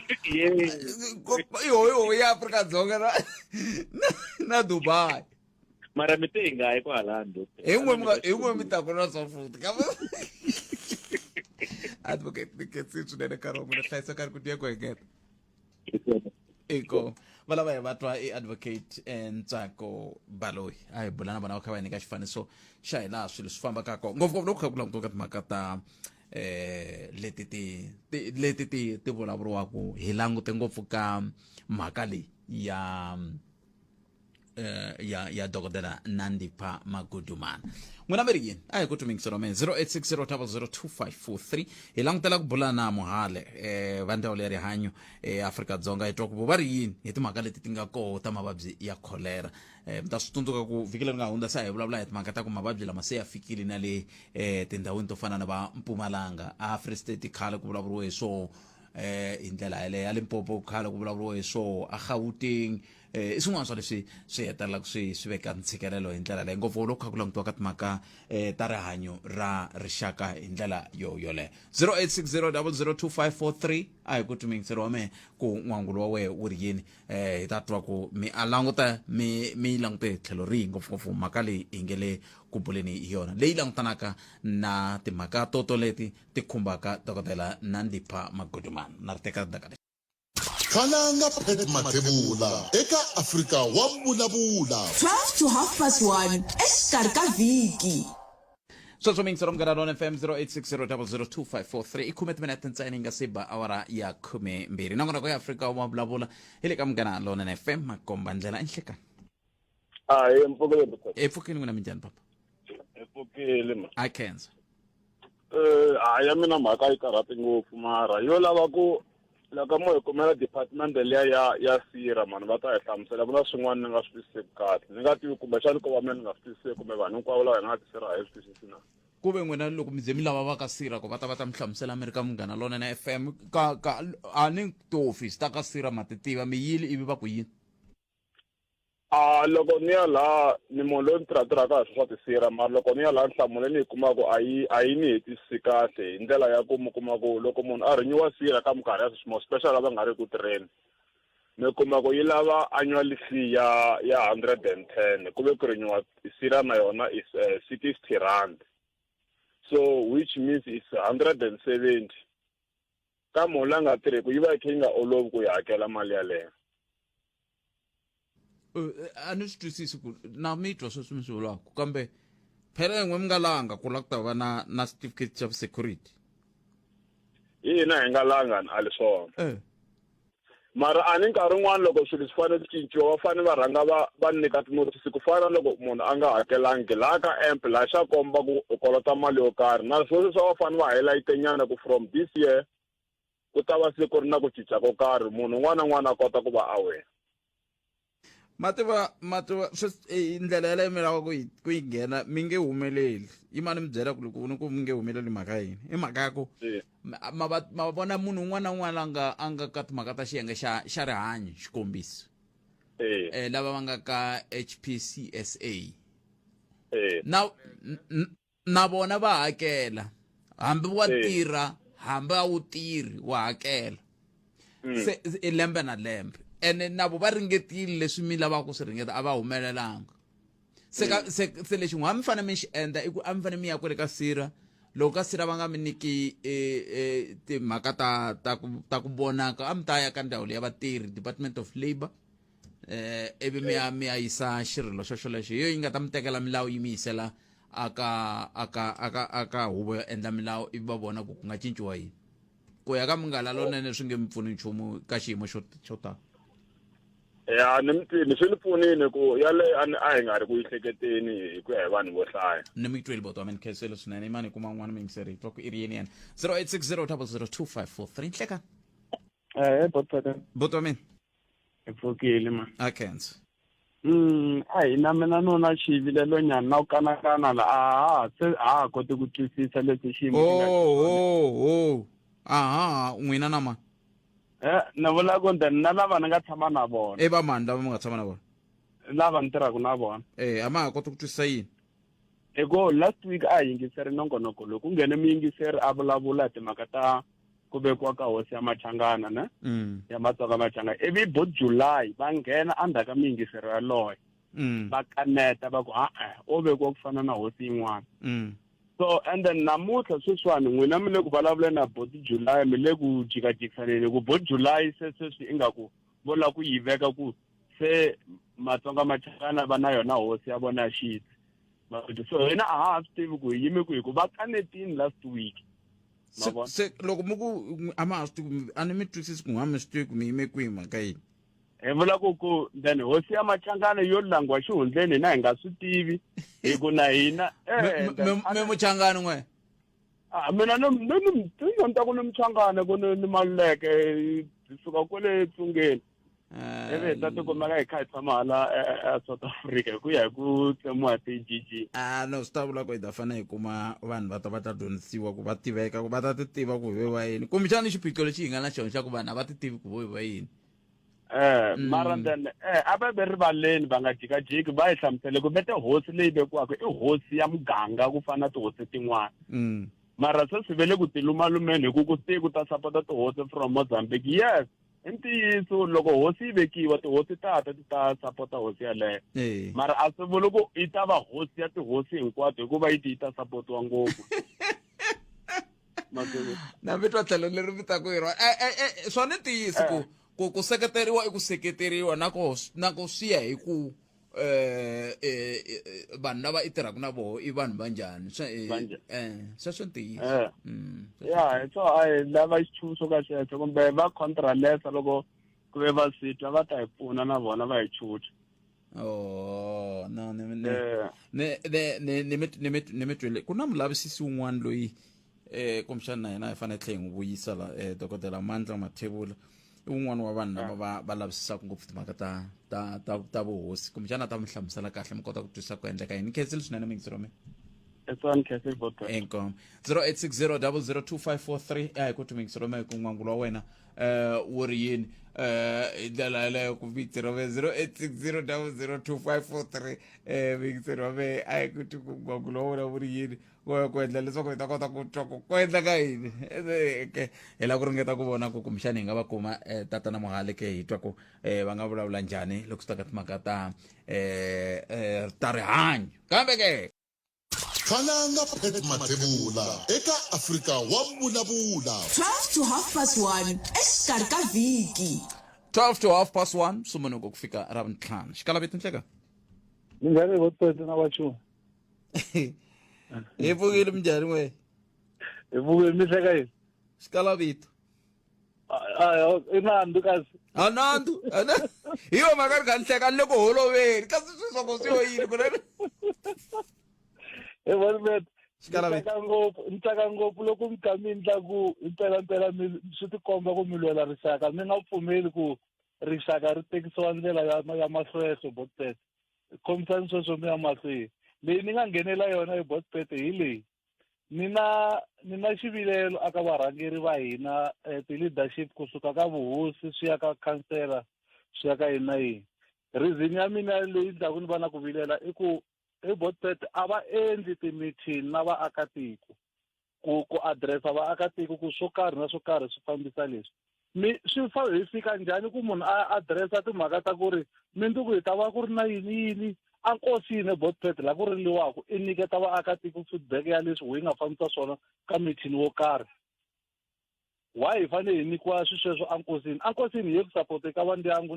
yo ya Afrika-Dzonga na Dubai mara mi te nga hi kwala ndo hin'we mi ta kona swa futhi kambe advocate ni ketsi swinene nkarhi wa n'wina hlayisa karhi ku tiya ku hengeta iko va lava hi va twa i advocate Ntsako Baloyi a hi bula na vona va kha va hi nyika xifaniso xa hi laha swilo swi fambaka kona ngopfungopfu loko kha ku languteriwa ka timhaka ta leti ti vulavuriwaka hi langute ngopfu ka mhaka leyi ya dokodela Nandipha Magudumana n'wina mi ri yini a hi ku tumingiseriwa mena 0860002543 hi langutela ku bula na Mohale va ndzawulo ya rihanyo Afrika-Dzonga hi twa ku va ri yini hi timhaka leti ti nga koho ta mavabyi ya cholera mi ta swi tsundzuka ku vhiki leri nga hundza sa hi vulavula hi timhaka ta ku mavabyi lama se ya fikile na le tindhawini to fana na va Mpumalanga Free State khale ku vulavuriwe hi swona hi ndlela yaleyo ya Limpopo khale ku vulavuriwe hi swona a Gauteng i swin'wana swa leswi swi hetelelaka swi veka ntshikelelo hi ndlela leyi ngopfu loko kha ku langutiwa ka timhaka ta rihanyo ra rixaka hi ndlela yoleyo 0860002543 a hi ku tumingiseriwa mehe ku n'wangulo wa wehe wu ri yini hi ta twa ku mi a languta mi langute tlhelo rihi ngopfungopfu mhaka leyi hi nge le ku buleni hi yona leyi langutanaka na timhaka toto leti ti khumbaka dokodela Nandipha Magudumana na ri teka ndaka Khalanga Pet Mathebula eka Afrika Wa Vulavula 12 to 1:30 exikarhi ka vhiki sweswo mingisero mugana lona FM 0860002543 i 10 minute ntsena nga siba awara ya 12 nangona ya Afrika Wa Vulavula hi le ka mugana lona na FM makomba ndlela enhlekani epfukeni n'wina minjhani papa epfukile ma I cancer ya mina mhaka yi karhati ngopfu mara yo lava ku loko mo hi kumela department leya ya sira mani va ta hi hlamusela ku na swin'wana ni nga swi twisiseki kahle ni nga tivi kumbexani ko va mina ni nga swi twisiseki kumbe vanhu hinkwavo lava hi nga tisira a hi swi twisisi na ku ve n'wina loko mi ze mi lava va ka sira ku va ta mi hlamusela Amerika Munghana Lonene FM ka a ni tihofisi ta ka sira ma ti tiva mi yile ivi va ku yini loko ni ya laha ni munhu loyi ni tirhatirhaka hi swa tisira mara loko ni ya laha nhlamulo ni yi kumaku a yi ni hetisisi kahle hi ndlela ya ku mi kuma ku loko munhu a rinyiwa sira ka minkarhi ya swiximo special lava nga ri ku tirheni mi kuma ku yi lava annual fee ya 110 ku ve ku rinyiwa sira na yona is 60 rand so which means it's 170 ka munhu la nga tirheku yi va yi kha yi nga olovi ku yi hakela mali yaleyo a ni swi twisisi ku na mi twa sweswi mi swi vulaka kambe phela yin'we mi nga langa ku la ku ta va na certificate xa security hina hi nga langani a li swona mara a ni nkarhi wun'wana loko swilo swi fanele swi cinciwa va fanele va rhanga va nyika tinotisi ku fana loko munhu a nga hakelangi laha ka amp laha xa komba ku u kolota mali yo karhi na sweswo swa va fanele va highlight nyana ku from this year ku ta va se ku ri na ku cinca ko karhi munhu un'wana na un'wana a kota ku va aware mativa ndlela yaleyo mi lava ku yi nghena mi nge humeleli yi mani mi byela ku loko ni ku mi nge humeleli mhaka yini i mhaka ya ku ma vona munhu un'wana na un'wana a nga ka timhaka ta xiyenge xa rihanyo xikombiso lava va nga ka HPCSA na vona va hakela hambi wa tirha hambi a wu tirhi wa hakela se lembe na lembe ene navo va ringetile leswi mi lavaka ku swi ringeta a va humelelanga se lexi n'we a mi fanele mi xi endla i ku a mi fanele mi ya kwele ka sira loko ka sira va nga mi niki timhaka ta ku vonaka a mi ta ya ka ndhawu leyi ya vatirhi Department of Labour ivi mi ya yisa xirilo xolexo yo yi nga ta mi tekela milawu yi mi yisela aka huvo yo endla milawu ivi va vona ku nga cinciwa yini ku ya ka Munghana Lonene swi nge mi pfuni nchumu ka xiyimo xo tala ni swi ni pfunile ku yaleyo a hi nga ri ku yi hleketeni hi ku ya hi vanhu vo hlaya ni mi tweli boto wa mina khenselo swinene imani kuma n'wana miyingiseri hi twa ku i ri yeni yena 0860002543 nhleka boto wa mina hi pfukile ma a khensa a hi na mina nona xivilelo nyana na ku kanakana la se ha koti ku twisisa leswi xiyimo aha n'wina na ma na vula ku na lava ni nga tshama na vona va mani lava mi nga tshama na vona lava ni tirhaka na vona a ma ha kota ku twisisa yini hiko last week a hi yingiseri nongonoko lowu ku nghene muyingiseri a vulavula hi timhaka ta ku vekiwa ka hosi ya Machangana ne ya maTsonga-maChangani ivi bo July va nghena endzhaku ka muyingiseri yaloye va kaneta va ku o vekiwa ku fana na hosi yin'wana so and then namuntlha sweswiwani n'wina mi le ku vulavuleni na boti July mi le ku jikajikisaneni ku boti July se sweswi i nga ku vo la ku yi veka ku se maTsonga-maChangani va na yona hosi ya vona ya xiti so hina a ha swi tivi ku hi yime ku hi ku va kanetini last week se loko mi ku a ma ha swi tivi a ni mi twisisi ku nga mi swi tivi ku mi yime kwihi mhaka yini hi vula ku then hosi ya Machangani yo langwa xihundleni hina hi nga swi tivi hi ku na hina mi Muchangani n'we mina ni ta ku ni Muchangani ku ni Maluleke hi suka kwale Tsungeni ivi hi ta tikumeka hi kha hi tshama hala South Africa hi ku ya hi ku tsemiwa ti-GG no swi ta vula ku hi ta fanele hi kuma vanhu va ta dyondzisiwa ku va tiveka ku va ta ti tiva ku hi va yini kumbexani xiphiqo lexi hi nga na xona xa ku vanhu a va ti tivi ku hi va yini mara then a va ve rivaleni va nga jikajiki va hi hlamusele ku vete hosi leyi vekiwaka i hosi ya muganga ku fana na tihosi tin'wana mara se swi vele ku tilumalumeni hi ku tiku ta sapota tihosi from Mozambique yes i ntiyiso loko hosi yi vekiwa tihosi ta sapota hosi yaleyo mara a swi vuli ku yi ta va hosi ya tihosi hinkwato hikuva yi ta sapotiwa ngopfu na mi twa tlhelo leri vitaka hi rona swona ntiyisi ku seketeriwa i ku seketeriwa na ku swi ya hi ku vanhu lava i tirhaka na voho i vanhu va njhani sweswo ntiyisi ya so a hi lava xichumu ka xexo kumbe va contralesa loko ku ve va sitwa va ta hi pfuna na vona va hi chucha no ni mi twele ku na mulavisisi wun'wana loyi kumshana na yena ifane tleng ubuyisa la dokotela Mandla Mathebula un'wana wa vanhu lava va lavisisaka ngopfu timhaka ta vuhosi kumshana ta mihlamusela kahle mi kota ku twisa ku endleka yini khensile swinene mingisiro me it's on Castle Bottom enkom 0860002543 ai ku tumingisiro me ku ngwangulo wa wena wo ri yini ndlela leyo ku vitiro ve 0860002543 mingisiro me ai ku tu ngwangulo wa wena wo ri yini ku endla leswaku hi ta kota ku twa ku endla ka yini hi la ku ringeta ku vona ku kumxana hi nga va kuma tatana Mohale ke hi twa ku va nga vulavula njhani loko swi ta ka timhaka ta rihanyo kambe ke Khalanga Pet Mathebula eka Afrika Wa Vulavula 12 to 1:30 exikarhi ka vhiki 12 to 1:30 sumunuko kufika ravuntlhanu xikala vito nhleka Minjhani botpete na vachu. hi pfukile minjhani we Hi pfukile mi hleka yini? xikala vito Inandu kasi. anandu hi yo mhaka ri nga ni hleka ni le ku holoveni kasi swisoko swi yo yini kunene Botpete. xikala vito Ntsaka ngopfu loko mi kha mi endla ku impela swi tikomba ku mi lwela rixaka mi nga pfumeli ku rixaka ri tekisiwa ndlela ya mahlweso botpete khomisani sweswo mi ya mahlweni leyi ni nga nghenela yona hi botpete hi leyi ni na xivilelo aka varhangeri va hina ti-leadership kusuka ka vuhosi swi ya ka khansela swi ya ka yini na yini reason ya mina leyi ndlaku ni va na ku vilela i ku botpete a va endli ti-meeting na vaakatiko ku addressa vaakatiko ku swo karhi na swo karhi swi fambisa leswi swi hi fika njhani ku munhu a addressa timhaka ta ku ri mindzuku hi ta va ku ri na yini a nkosini botpete la ku riliwaku i nyiketa vaakatiko feedback ya leswi hi nga fambisa swona ka meeting wo karhi why hi fanele hi nyikiwa sweswo a nkosini hi ku support ka va ndyangu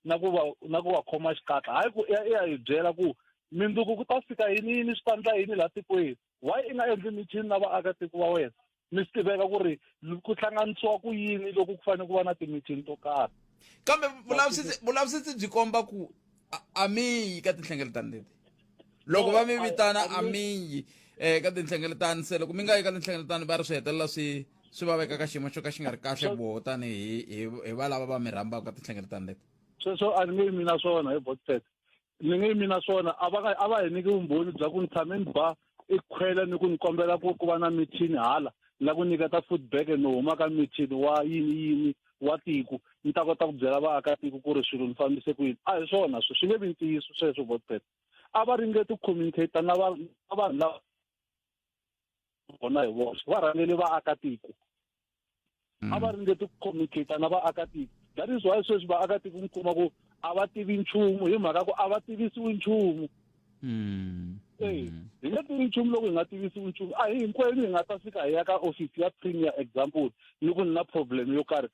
na ku va khoma xikatla hayi ku ya hi byela ku mindzuku ku ta fika yini swi ta endla yini laha tikweni why i nga endli meeting na vaakatiko va wena mi swi tiveka ku ri ku hlanganisiwa ku yini loko ku fanele ku va na ti-meeting to karhi kambe vulavisisi byi komba ku a mi yi ka tinhlengeletano leti loko va mi vitana a mi yi ka tinhlengeletano se loko mi nga yi ka tinhlengeletano va ri swi hetelela swi va veka ka xiyimo xo ka xi nga ri kahle boho tanihi va lava va mi rhambaka ka tinhlengeletano leti sweswo a ni nge yimi na swona hi botpete ni nge yimi na swona a va hi nyiki vumbhoni bya ku ni tshame ni ba i khwela ni ku ni kombela ku va na meeting hala la ku nyiketa feedback no huma ka meeting wa yini wa tiko ni ta kota ku byela vaakatiko ku ri swilo ni fambise ku yini a hi swona swi nge vi ntiyiso sweswo botpete a va ringeti communicate na vanhu lava vona hi voxe va rhangeli vaakatiko a va ringeti ku communicate na vaakatiko that is why sweswi vaakatiko mi kuma ku a va tivi nchumu hi mhaka ku a va tivisiwi nchumu hi nga tivi nchumu loko hi nga tivisiwi nchumu a hi hinkwenu hi nga ta fika hi ya ka office ya premier example ni ku ni na problem yo karhi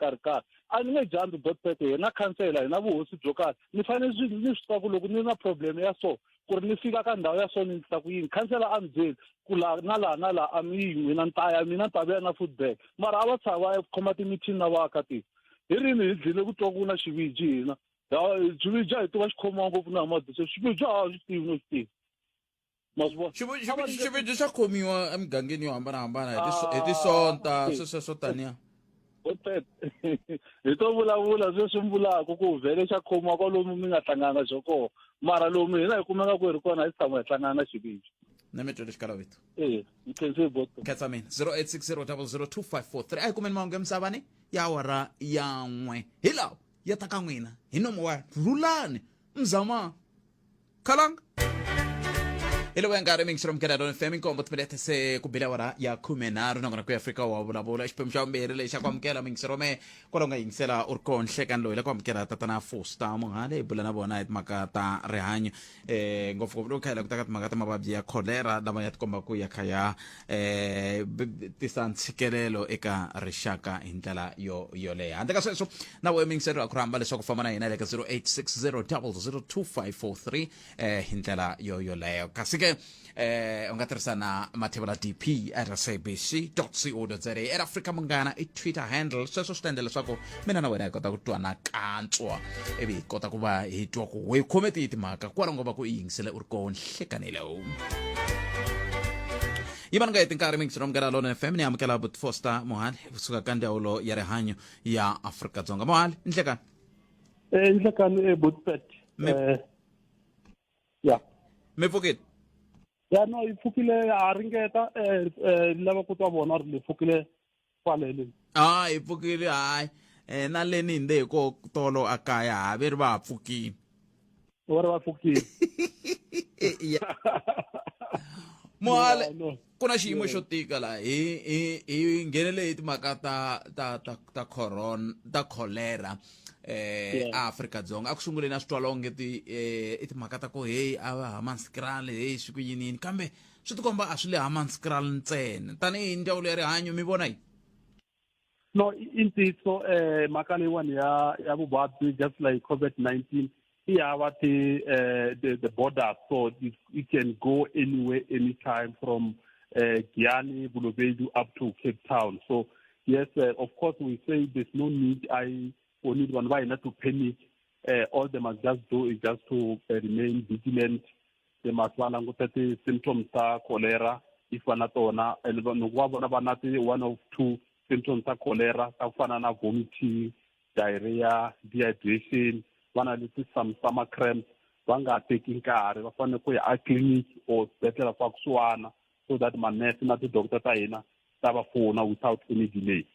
a ni nge jambi botpete hi na khansela hi na vuhosi byo karhi ni fanele ni swi tiva ku loko ni na problem ya so ku ri ni fika ka ndhawu ya so ni endlisa ku yini khansela a mi byeli ku laha na laha a mi yi mina ni ta vuya na feedback mara a va tshava va ya khoma ti-meeting na vaakatiko hi rini hi dlile ku twa ku na xiviji hina xiviji a hi tiva xi khomiwa ngopfu na hi madise xiviji a swi tivi no swi tivi xiviji xa khomiwa emugangeni yo hambanahambana hi tisonta sweswo taniya hi to vulavula sweswi mi vulaka ku vhele xa khomiwa kwalomu mi nga hlangana xo kona mara lomu hina hi kumeka ku hi ri kona hi tshama hi hlangana na xiviji na mi twele xikala vito mi khense boto khetsa mina 0860002543 a hi kumeni mahungu emisavani ya awara ya 1 hi lawa ya ta ka n'wina hi nomo wa rhulani mzama khalanga hi lowu ya nkarhi mingisiro mkerero fm inkombo timinete se ku bile awara ya 13 nangona ku Afrika Wa Vulavula xiphemu xa vumbirhi lexi xa ku amukela mingisiro me kwala u nga yingisela u ri kona nhlekani loyi la ku amukela tatana Foster Mohale hi bula na vona hi timhaka ta rihanyo ngopfungopfu loko khayela ku ta ka timhaka ta mavabyi ya Cholera lama ya tikomba ku ya kha ya tisa ntshikelelo eka rixaka hi ndlela yoleyo handle ka sweswo na vo mingisero a ku rhamba leswaku famba na hina le ka 0860002543 hi ndlela yoleyo kasi ke u nga tirhisa na Mathebula DP at sabc.co.za at Afrika Munghana i Twitter handle sweswo swi ta endla leswaku mina na wena hi kota ku twana kantswa ivi hi kota ku va hi twa ku hi khometi hi timhaka kwala ngo va ku i yingisele u ri kona nhlekanile yi va ni nga heti nkarhi mingisi romukela lona FM ni amukela but Foster Mohale kusuka ka ndzawulo ya rihanyo ya Afrika-Dzonga. Mohale inhlekani inhlekani butpet ya mi pfukile ya no yi pfukile a ringeta lava ku twa vona ri le pfukile kwalele yi pfukile hayi na leni hinde hi ko tolo a kaya haveri va pfukile va ri va pfukile Mohale ku na xiyimo xo tika la hi nghenele hi timhaka ta cholera Afrika-Dzonga a ku sunguleni a swi twa longe i timhaka ta ku hey a va hamanskral hey swi ku yinini kambe swi tikomba a swi le hamanskral ntsena tanihi ndzawulo ya rihanyo mi vona yi no intiso mhaka leyiwani ya vuvabyi just like COVID-19 i hava the border, so it can go anywhere anytime from Giyani, Baloyi up to Cape Town. So yes, of course we say there's no need or need one why not to panic. All they must just do is just to remain vigilant. They must look at the symptoms of cholera if one not and one of two symptoms of cholera, vomiting, diarrhea, dehydration, some stomach cramps, one got taking care of a clinic or better for Suana so that my nurse not the doctor Taina have a phone without any delay.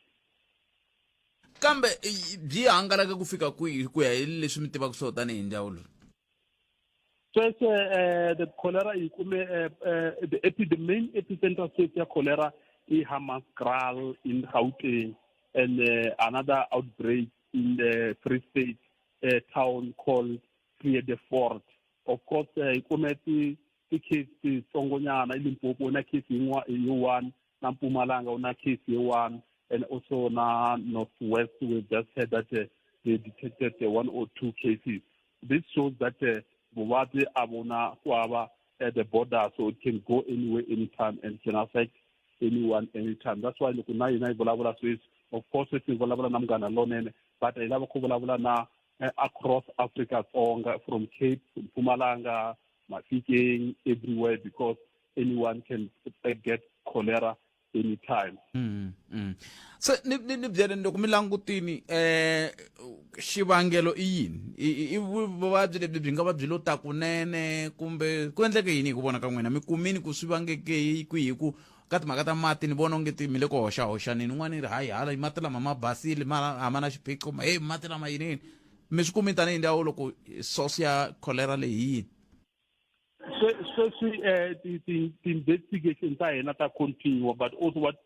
Kambe byi hangalaka ku fika kwihi ku ya hi leswi mi tivaka swo tanihi ndzawulo sweswe the cholera the main epicenter state ya cholera is Hammanskraal in Gauteng and another outbreak in the Free State town called Fort. Of course the case Songonyana Limpopo na case one na Mpumalanga na case one and also now Northwest, we just said that they detected 1 or 2 cases. This shows that Bovati Abona Kuava at the border, so it can go anywhere, anytime, and can affect anyone, anytime. That's why Lukunai Volavula says, of course, it's Volavula Namgana alone, but I love Volavula now across Africa, from Cape, Mpumalanga, Mafikeng, everywhere, because anyone can get cholera anytime. So ni byele loko mi langutini xivangelo i yini i vuvabyi lebyi byi nga va byi lo ta kunene kumbe ku endleke yini hi ku vona ka n'wina mi kumini ku swi vangeke kwihi ku ka timhaka ta mati ni vona onge ti mi le ku hoxahoxanini n'wana ni ri hayi hala mati lama ma basile ma na xiphiqo hey mati lama yinini mi swi kumi tanihi ndhawu loko source ya cholera leyi yini the investigations are not continue, but also what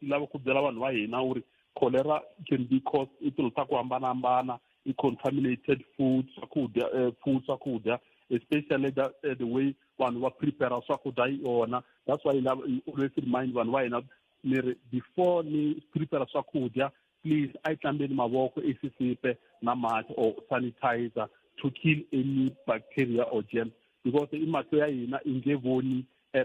cholera can be caused contaminated food, especially the way one was prepare sakuda. That's why I always remind one why not before me prepare sakuda, please I can be my work namat or sanitizer to kill any bacteria or germs. Because in material in gave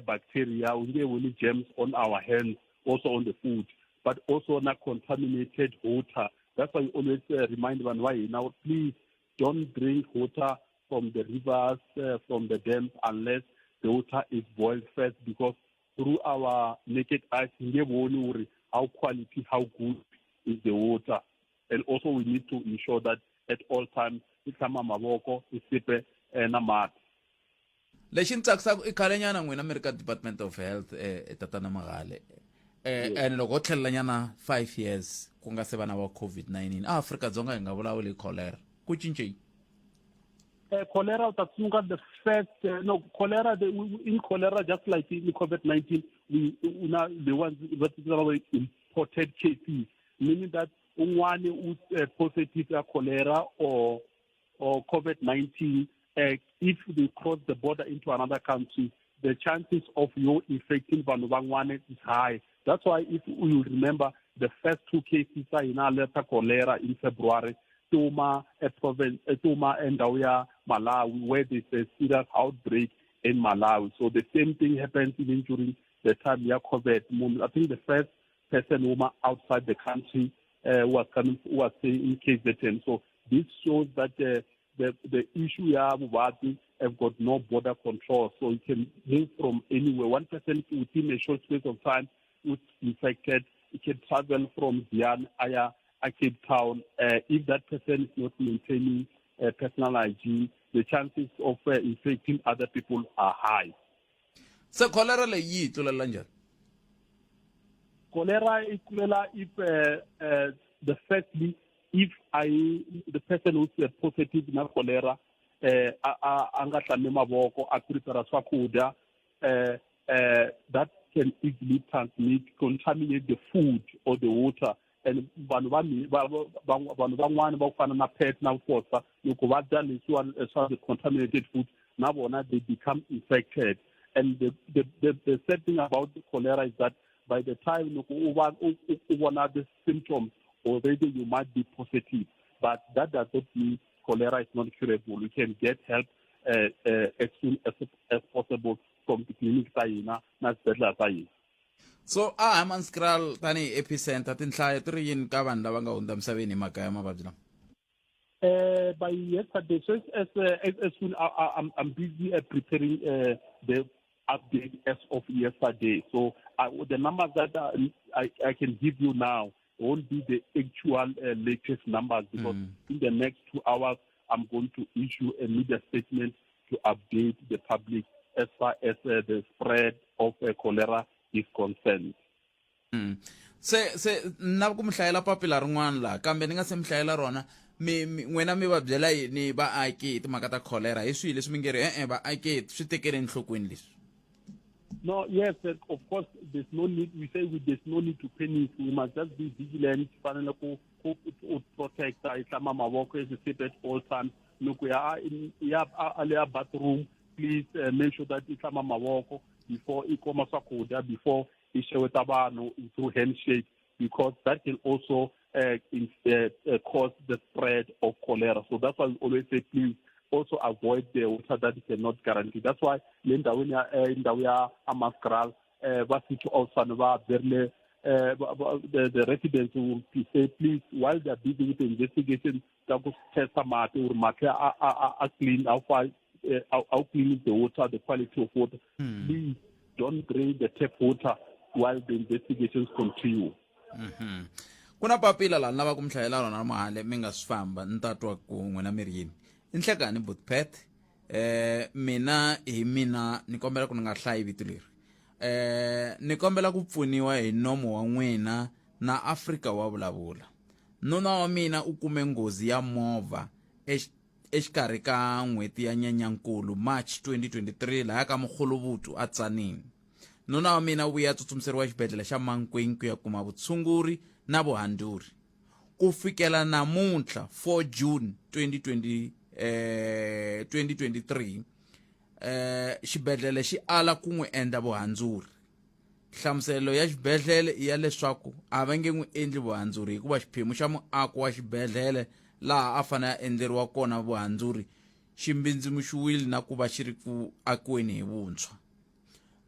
bacteria, we gave germs on our hands, also on the food, but also not contaminated water. That's why I always remind one why now please don't drink water from the rivers, from the dams, unless the water is boiled first, because through our naked eyes, we gave only how quality, how good is the water. And also we need to ensure that at all times, it's a mamavoko, it's na mat. lexi ni tsakisaka i khale nyana n'wina mi ri ka Department of Health tatana Mohale and loko ho tlhelela nyana 5 years ku nga se vana va COVID-19 Afrika-Dzonga hi nga vulavuli cholera ku cince cholera the first cholera in cholera just like in COVID-19 we the ones that are imported cases, meaning that one who's positive to cholera or COVID-19 if they cross the border into another country, the chances of you infecting Vanubangwane is high. That's why if you remember the first 2 cases in Aleta cholera in February, Tuma and Dauya, Malawi, where there's a serious outbreak in Malawi. So the same thing happens even during the time you COVID. I think the first person outside the country was in KZN. So this shows that the issue ya vuvabyi have got no border control, so it can move from anywhere. One person within a short space of time who's infected, it can travel from Zian, Aya, Cape Town. If that person is not maintaining personal hygiene, the chances of infecting other people are high. So cholera le yi tlolela njani? Cholera is if the firstly, if the person who's positive in cholera angahlami mavoko prepare swakudya, that can easily contaminate the food or the water. And vanhu van'wana va fana na pet na fosa loko va dya leswiwa the contaminated food na vona they become infected. And the sad thing about the cholera is that by the time you have the symptoms, already you might be positive. But that does not mean cholera is not curable. You can get help as soon as possible from the clinic. So Hammanskraal tani epicenter tinhlayo tiri yini ka vanhu lava nga hundza misaveni hi mhaka ya mavabyi lama? By yesterday, so as soon I'm busy preparing the update as of yesterday. So the numbers that I can give you now won't be the actual latest numbers, because in the next 2 hours I'm going to issue a media statement to update the public as far as the spread of cholera is concerned. Se na ku mihlayela papila rin'wana la kambe ni nga se mihlayela rona n'wina mi va byela yini vaaki timhaka ta cholera hi swihi leswi mi nge ri vaaki swi tekeli enhlokweni leswi? No, yes, of course, there's no need. We say there's no need to panic. We must just be vigilant. Protect mavoko as safe at all times. Look, we are in a bathroom. Please make sure that mavoko before before through handshake, because that can also cause the spread of cholera. So that's why we always say, please also avoid the water that you cannot guarantee. That's why in the Hammanskraal, the residents will say, please, while they are busy with the investigation, test are clean, how clean is the water, the quality of water. Please don't drain the tap water while the investigations continue. Kuna papila la lava ku mihlayela rona Mohale mi nga swi famba ni ta twa ku n'wina mi ri yini. Inhlekani Butpet mina ni kombela ku ni nga hlayi vito leri. Ni kombela ku pfuniwa hi nomo wa n'wina na Afrika Wa Vulavula. Nuna wa mina u kume nghozi ya movha exikarhi ka n'hweti ya Nyenyankulu March 2023 laha ka Muguluvutu a Tsanini. Nuna wa mina u ya tsutsumiseriwa xibedhlele xa Mankweng ku ya kuma vutshunguri na vuhanduri. Ku fikela namuntlha 4 June 2023 xibedhlele xi ala ku n'wi endla vuhandzuri. Hlamuselo ya xibedhlele i ya leswaku a va nge n'wi endli vuhandzuri hikuva xiphemu xa muako wa xibedhlele laha a fane a endleriwa kona vuhandzuri ximbindzimuxiwile na ku va xi ri ku akiweni hi vuntshwa.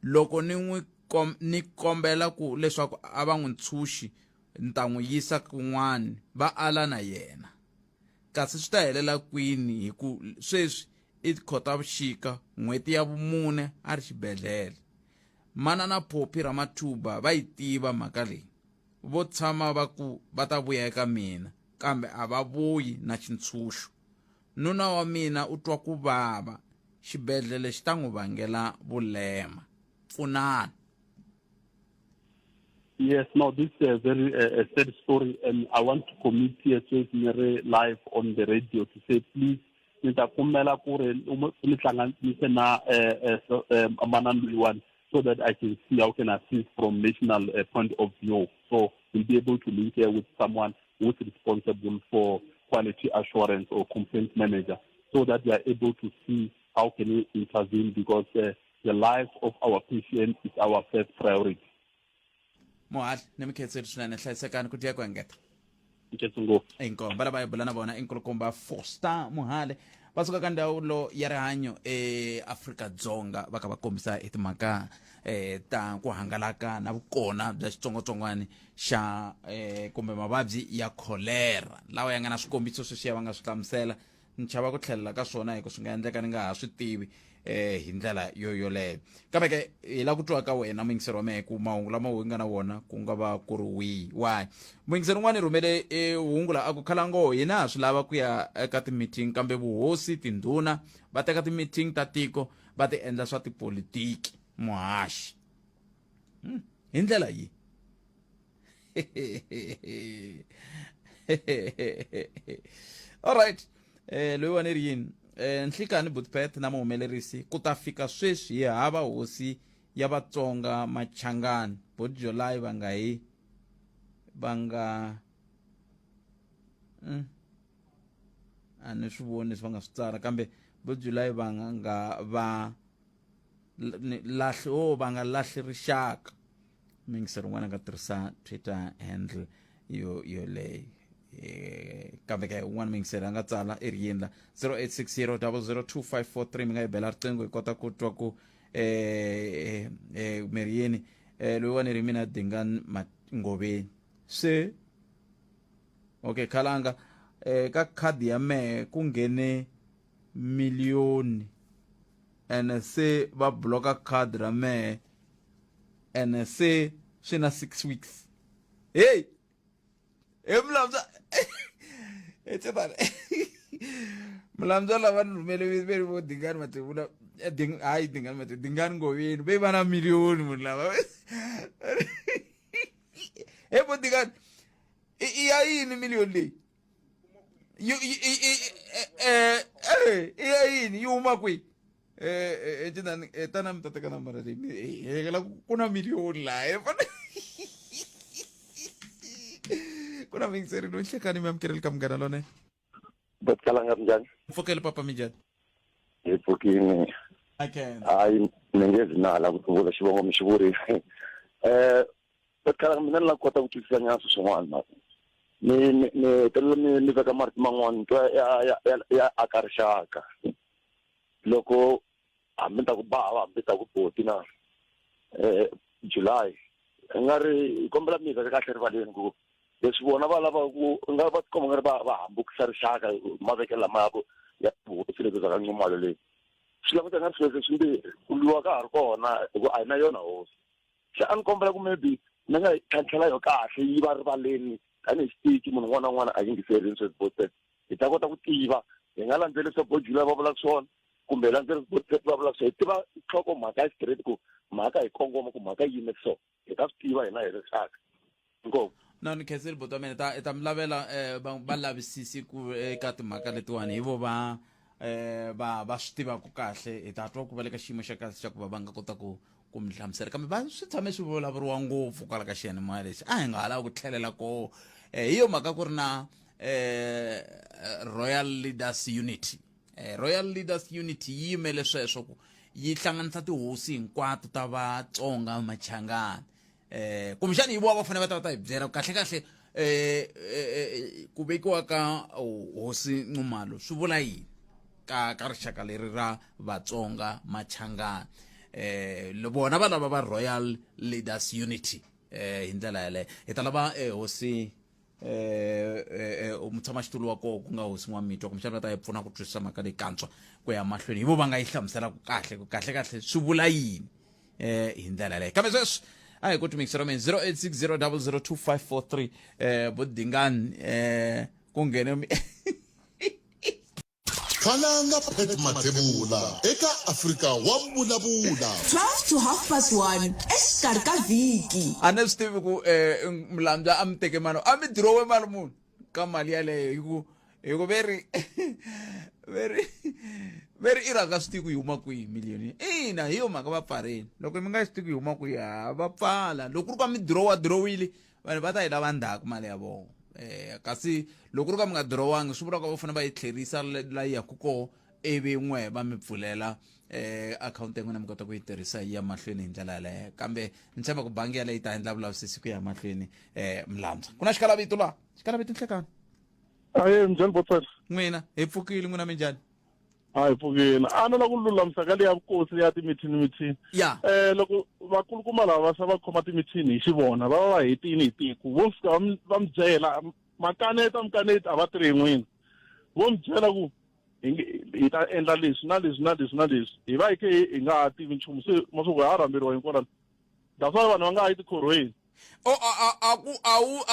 Loko ni kombela ku leswaku a va n'wi ntshunxi ni ta n'wi yisa kun'wana va ala na yena, kasi swi ta helela kwini hi ku sweswi i Khotavuxika n'hweti ya vumune a ri xibedhlele. Mana na Phophi ra Mathuba va yi tiva mhaka leyi, vo tshama va ku va ta vuya eka mina kambe a va vuyi na xintshunxo. Nuna wa mina u twa ku vava, xibedhlele xi ta n'wi vangela vulema. Pfunani. Yes, no, this is a very sad story, and I want to commit here to live on the radio to say, please, so that I can see how can assist from national point of view. So we'll be able to link here with someone who's responsible for quality assurance or complaint manager, so that we are able to see how can we intervene, because the life of our patient is our first priority. Mohale ni mikhetseli swinene, hlayisekani ku tiya ku engeta. Inkomba lava hi bula na vona inkulukumba Foster Mohale va suka ka ndhawu ya rihanyo eAfrika-Dzonga va kha va kombisa hi timhaka ta ku hangalaka na vukona bya xitsongwatsongwana xa kumbe mavabyi ya cholera lawa ya nga na swikombiso sweswiya va nga swi hlamusela ni chava ku tlhelela ka swona hikuva swi nga endleka ni nga ha swi tivi hi ndlela yoleyo kambe ke hi la ku twa ka wena muyingiseri wa mehe ku mahungu lama hi nga na wona ku nga va ku ri wihi why muyingiseri un'wana hi rhumele hungu la a ku khalango hina ha swi lava ku ya eka ti-meeting kambe vuhosi tindhuna va teka ti-meeting ta tiko va ti endla swa tipolitiki muhaxi hi ndlela yi alright loyiwani ri yini nhlikani butpet na muhumelerisi ku ta fika sweswi hi hava hosi ya maTsonga-maChangani July va nga a ni swi voni leswi va nga swi tsala kambe July va nga lahli rixaka muyingiseri un'wana a nga tirhisa Twitter handle yoleyo kambe ke un'wana muyingiseri a nga tsala i ri yini la 0860 0025443 mi nga hi bela riqingho hi kota ku twa ku miriyeni loyiwani ri mina Dingani Ngoveni se okay khalanga ka khadi ya mehe ku nghene miliyoni ene se va bloka khadi ra mehe ene se swi na 6 weeks hey Mlamza Mlamza lava ni rhumele veri vo Dingani Matebula hayi Dingani Matebula Dingani Ngoveni ve va na miliyoni munhu lava he vo Dingani i ya yini miliyoni leyi i ya yini yi huma kwihi tana mi ta teka nambara leyi ku na miliyoni laha kuna muyingiseri no nhlekani mi amukele ka munghana lone Khalanga njani mfokele papa mi njhani hi pfukini hayi ni nge zinala ku vula xivongo mi xi vurile Khalanga mina ni la kota ku twisisa nyana swin'wana ni veka marito man'wana twa ya aka rixaka loko hambi ta ku bava hambi ta ku boti na July nga ri kombela mi veka kahle rivaleni ku leswi vona va lava ku nga va tikomba nga ri va hambukisa rixaka mavekele lama ya ku ya vuhosi leti bya ka Nxumalo leyi swi languta nga sweswi swimbirhi ku lwiwa ka ha ri kona hikuva a hi na yona hosi se a ni kombela ku maybe ni nga tlhantlhela yo kahle yi va rivaleni tanihi xitiki munhu un'wana na un'wana a yingiserini sweswi bote hi ta kota ku tiva hi nga landzeleli swa July va vulaka swona kumbe hi landzeleli va vulaka swona hi tiva nhloko mhaka ya straight ku mhaka hi kongoma ku mhaka yime so hi ta swi tiva hina hi rixaka inkomu no ni khenseli bota mina ta mi lavela va lavisisi ku eka timhaka letiwani hi vo va swi tivaka kahle hi ta twa ku va le ka xiyimo xa kahle xa ku va nga kota ku mi hlamusela kambe va swi tshame swi vulavuriwa ngopfu kwala ka xiyanimoya lexi a hi nga ha lavi ku tlhelela koho hi yo mhaka ku ri na Royal Leaders Unity Royal Leaders Unity yi yimele sweswo ku yi hlanganisa tihosi hinkwato ta Vatsonga-maChangani kumbexani hi vona va fanele va ta hi byela kahle kahle ku vekiwa ka Hosi Nxumalo swi vula yini ka rixaka leri ra Vatsonga-maChangani vona va lava va Royal Leaders Unity hi ndlela yaleyo hi ta lava hosi mutshamaxitulu wa koho ku nga hosi N'wamitwa kumbexani va ta hi pfuna ku twisisa mhaka leyi kantswa ku ya mahlweni hi vo va nga yi hlamuselaka kahle swi vula yini hi ndlela yaleyo kambe sweswi a hi koti mixero men 0860 0025443 bodingani ku nghene Khalanga Pet Matebula eka Afrika Wa Vulavula 12 to 1:30 exikarhi ka vhiki a ni swi tivi ku Mlamza a mi teke mali a mi dirowe mali munhu ka mali yaleyo hi ku veri i rhanga swi tivi ku yi huma kwihi miliyoni ina hi yo mhaka va pfarini loko mi nga swi tivi ku yi huma kwihi va pfala loko ri ka mi dirowile vanhu va ta yi lava ndzhaku mali ya vona kasi loko ri ka mi nga dirowangi swi vula ku va fanele va yi tlherisa la yi yaku koho ivi n'we va mi pfulela akhawunti ya n'wina mi kota ku yi tirhisa yi ya mahlweni hi ndlela yaleyo kambe ni tshemba ku bangi yaleyo yi ta endla vulavisisi ku ya mahlweni Mlamza ku na xikalavito laha xikalavito nhlekani aye njhani botsana n'wina hi pfukile n'wina mi njhani hayi pfukile a ni la ku lulamisa ka leya vukosi ya timithini ya loko vakulukumba lava va va khoma timithini hi xivona va va hetini hi tiko vo fika va mi byela makaneta a va tirhi hi n'wina vo mi byela ku hi ta endla leswi na leswi hi va hi khe hi nga ha tivi nchumu se masiku ya rhamberiwa hinkwalano that's why vanhu va nga ha yi tikhorhweni.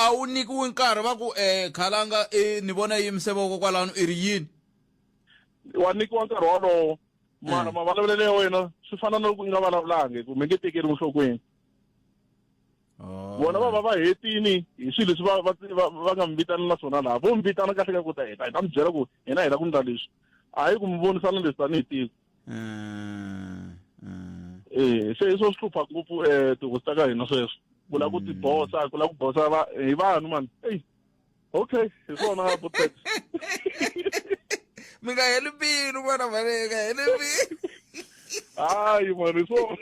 a wu nyikiwi nkarhi va ku khalanga ni vona yimise voko kwalano i ri yini wa nikiwa nkarhi wolowo mara mavulavulelo ya wena swi fana na loko u nga vulavulangi ku mi nge tekeriwi nhlokweni. Vona va hetini hi swilo leswi va nga mi vitana na swona laha vo mi vitana kahle ka ku ta hi ta mi byela ku hina hi la ku ndla leswi a hi ku mi vonisana leswi tanihi tiko. Se hi swo swi hlupha ngopfu tihosi ta ka hina sweswo ku la ku tibosa ku la ku bosa hi vanhu mani okay hi swona botet mi nga heli mbilu vana vale nga heli mbilu hayi mani so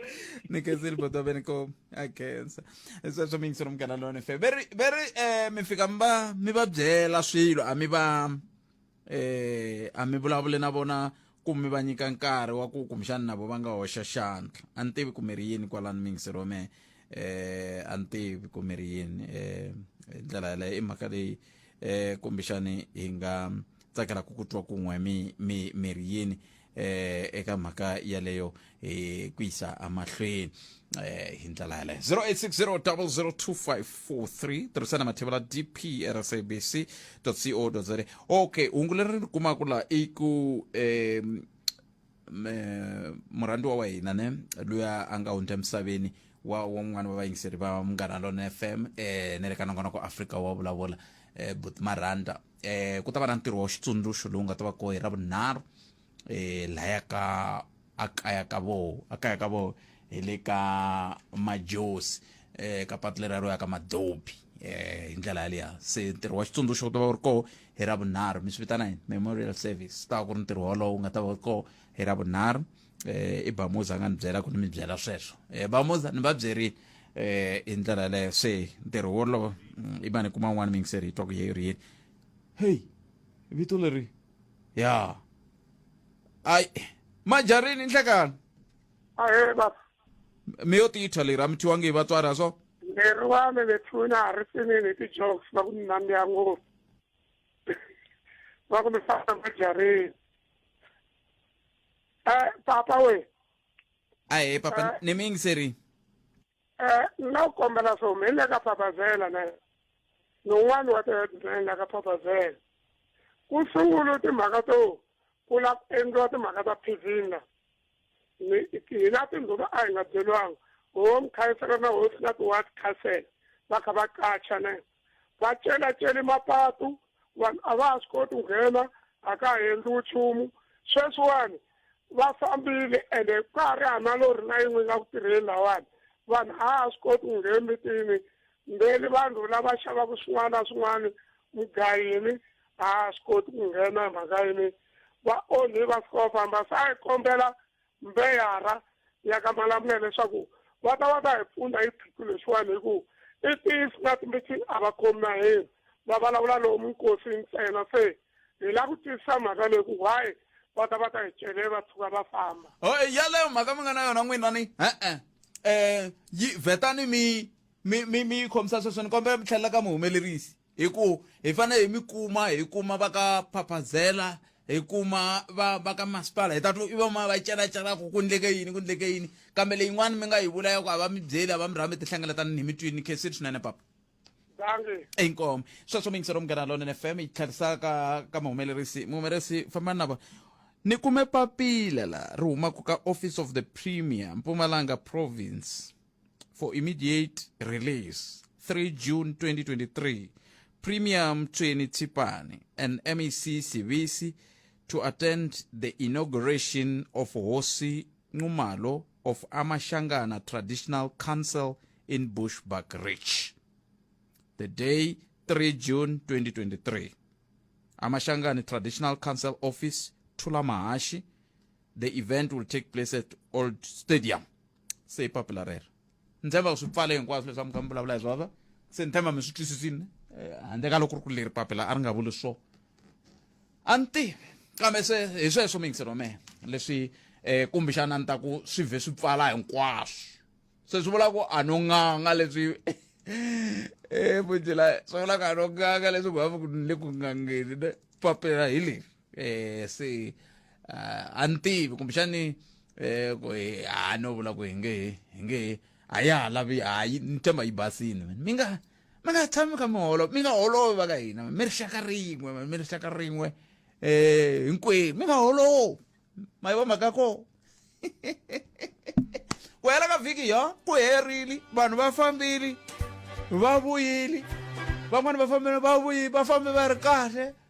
ni kezeli boto bene ko akensa sweswo mi ngisero mugana lone fe very mi fika mi va byela swilo a mi vulavule na vona ku mi va nyika nkarhi wa ku kumbexani na vo va nga hoxa xandla a ni tivi ku mi ri yini kwalani mi ngisero me a ni tivi ku mi ri yini hi ndlela yaleyo i mhaka leyi kumbexani hi nga tsakela ku twa kun'we mi ri yini eka mhaka yaleyo ku yisa amahlweni hi ndlela yaleyo 0860002543 tirhisana mathevela dp@sabc.co.za. okay hungu leri ri kumaka la i ku murhandi wa hina ne luya a nga hundza emisaveni wa wun'wana wa vayingiseri va Munghana Lonene FM ne le ka nongonoko Afrika Wa Vulavula but maranda ku ta va na ntirho wa xitsundzuxo lowu nga ta va koho hi Ravunharhu laya ka akaya ka vo hi le ka Majosi ka patu leri ro ya ka Madobi hi ndlela yaliya se ntirho wa xitsundzuxo ku ta va wu ri koho hi Ravunharhu mi swi vitana yini memorial service ta ku ri ntirho wolowo wu nga ta va wu ri koho hi Ravunharhu i Bamuza a nga ni byela ku ni mi byela sweswo Bamuza ni va byerile hi ndlela yaleyo se ntirho wolowo i va ni kuma un'wana mi ngiseri hi twa ku ye ri yini hey vito leri ya ay majarini nhlekani baba mi yo titwa leri a mi thiwangi hi vatswari a so leri wa me bethuna ha ri sinini ti-jokes va ku ni nambiya ngopfu va ku mi fana majarini papa we aye papa ni mi yingiseri na ku kombela swo mi le ka papazela na nun'wana wa tiendla ka papazela ku sungula timhaka to ku la ku endliwa timhaka ta phivina hi na tindhuva a hi nga byeliwanga home council na hosi na ti-ward council va kha va qacha ne va celaceli mapatu vanhu a va ha swi koti ku nghena a ka ha endliwi nchumu sweswiwani va fambile ende ka ha ri hama lori na yin'we nga ku tirheni lawani vanhu a ha swi koti ku nghena mitini mbeli vanhu lava xavaka swin'wana na swin'wana mugayini a ha swi koti ku nghena hi mhaka yini va onhi va fika va famba se a hi kombela mbeyara ya ka Malamulele leswaku va ta hi pfuna hi phiko leswiwani hi ku i tiyisi na ti-meeting a va khomi na hina va vulavula lomu nkosi ntsena se hi la ku tiyisisa mhaka leyi ku why va ta hi cele va tshuka va famba yaleyo mhaka mi nga na yona n'winani vetani mi khomisa sweswo ni kombela mi tlhelela ka muhumelerisi hi ku hi fanele hi kuma va ka Phaphazela hi kuma va ka masipala hi ta twa i va ma va celacela ku endleke yini kambe leyin'wana mi nga hi vula ya ku a va mi byeli a va mi rhambi ti hlengeletana ni mi twini khesiri swinene papa inkomo sweswo mi yingisero Munghana Lonene FM hi tlherisaka ka muhumelerisi fambani na vona ni kume papila la ri humaka ka Office of the Premier Mpumalanga Province for immediate release 3 June 2023 Premier Mtweni Tsipane and MEC Sibisi to attend the inauguration of Hosi Nxumalo of amaXhangana Traditional Council in Bushbuckridge. The day 3 June 2023. amaXhangana Traditional Council Office, Tulamahashi. The event will take place at Old Stadium. Say popular rare. Ntshemba swi pfale hinkwaswo leswi mi kha mi vulavula hi swona se ni tshemba mi swi twisisile handle ka loko ku leri papila a ri nga vuli swo a ni tivi kambe se hi sweswo mi yingisero mehe leswi kumbexana ni ta ku swi vhe swi pfala hinkwaswo se swi vula ku a no nganga leswi bujela swi vula ku a no nganga leswi ku hava ku ni le ku ngangeni papila hi leri se a ni tivi kumbexani ku a no vula ku hi nge a ya ha lavi hayi ni tshemba yi basile mi nga tshami ka mi nga holovi va ka hina mi rixaka rin'we hinkwenu mi nga holovi ma yi va mhaka kona ku hela ka vhiki ku herile vanhu va fambile va vuyile van'wani va fambe va ri kahle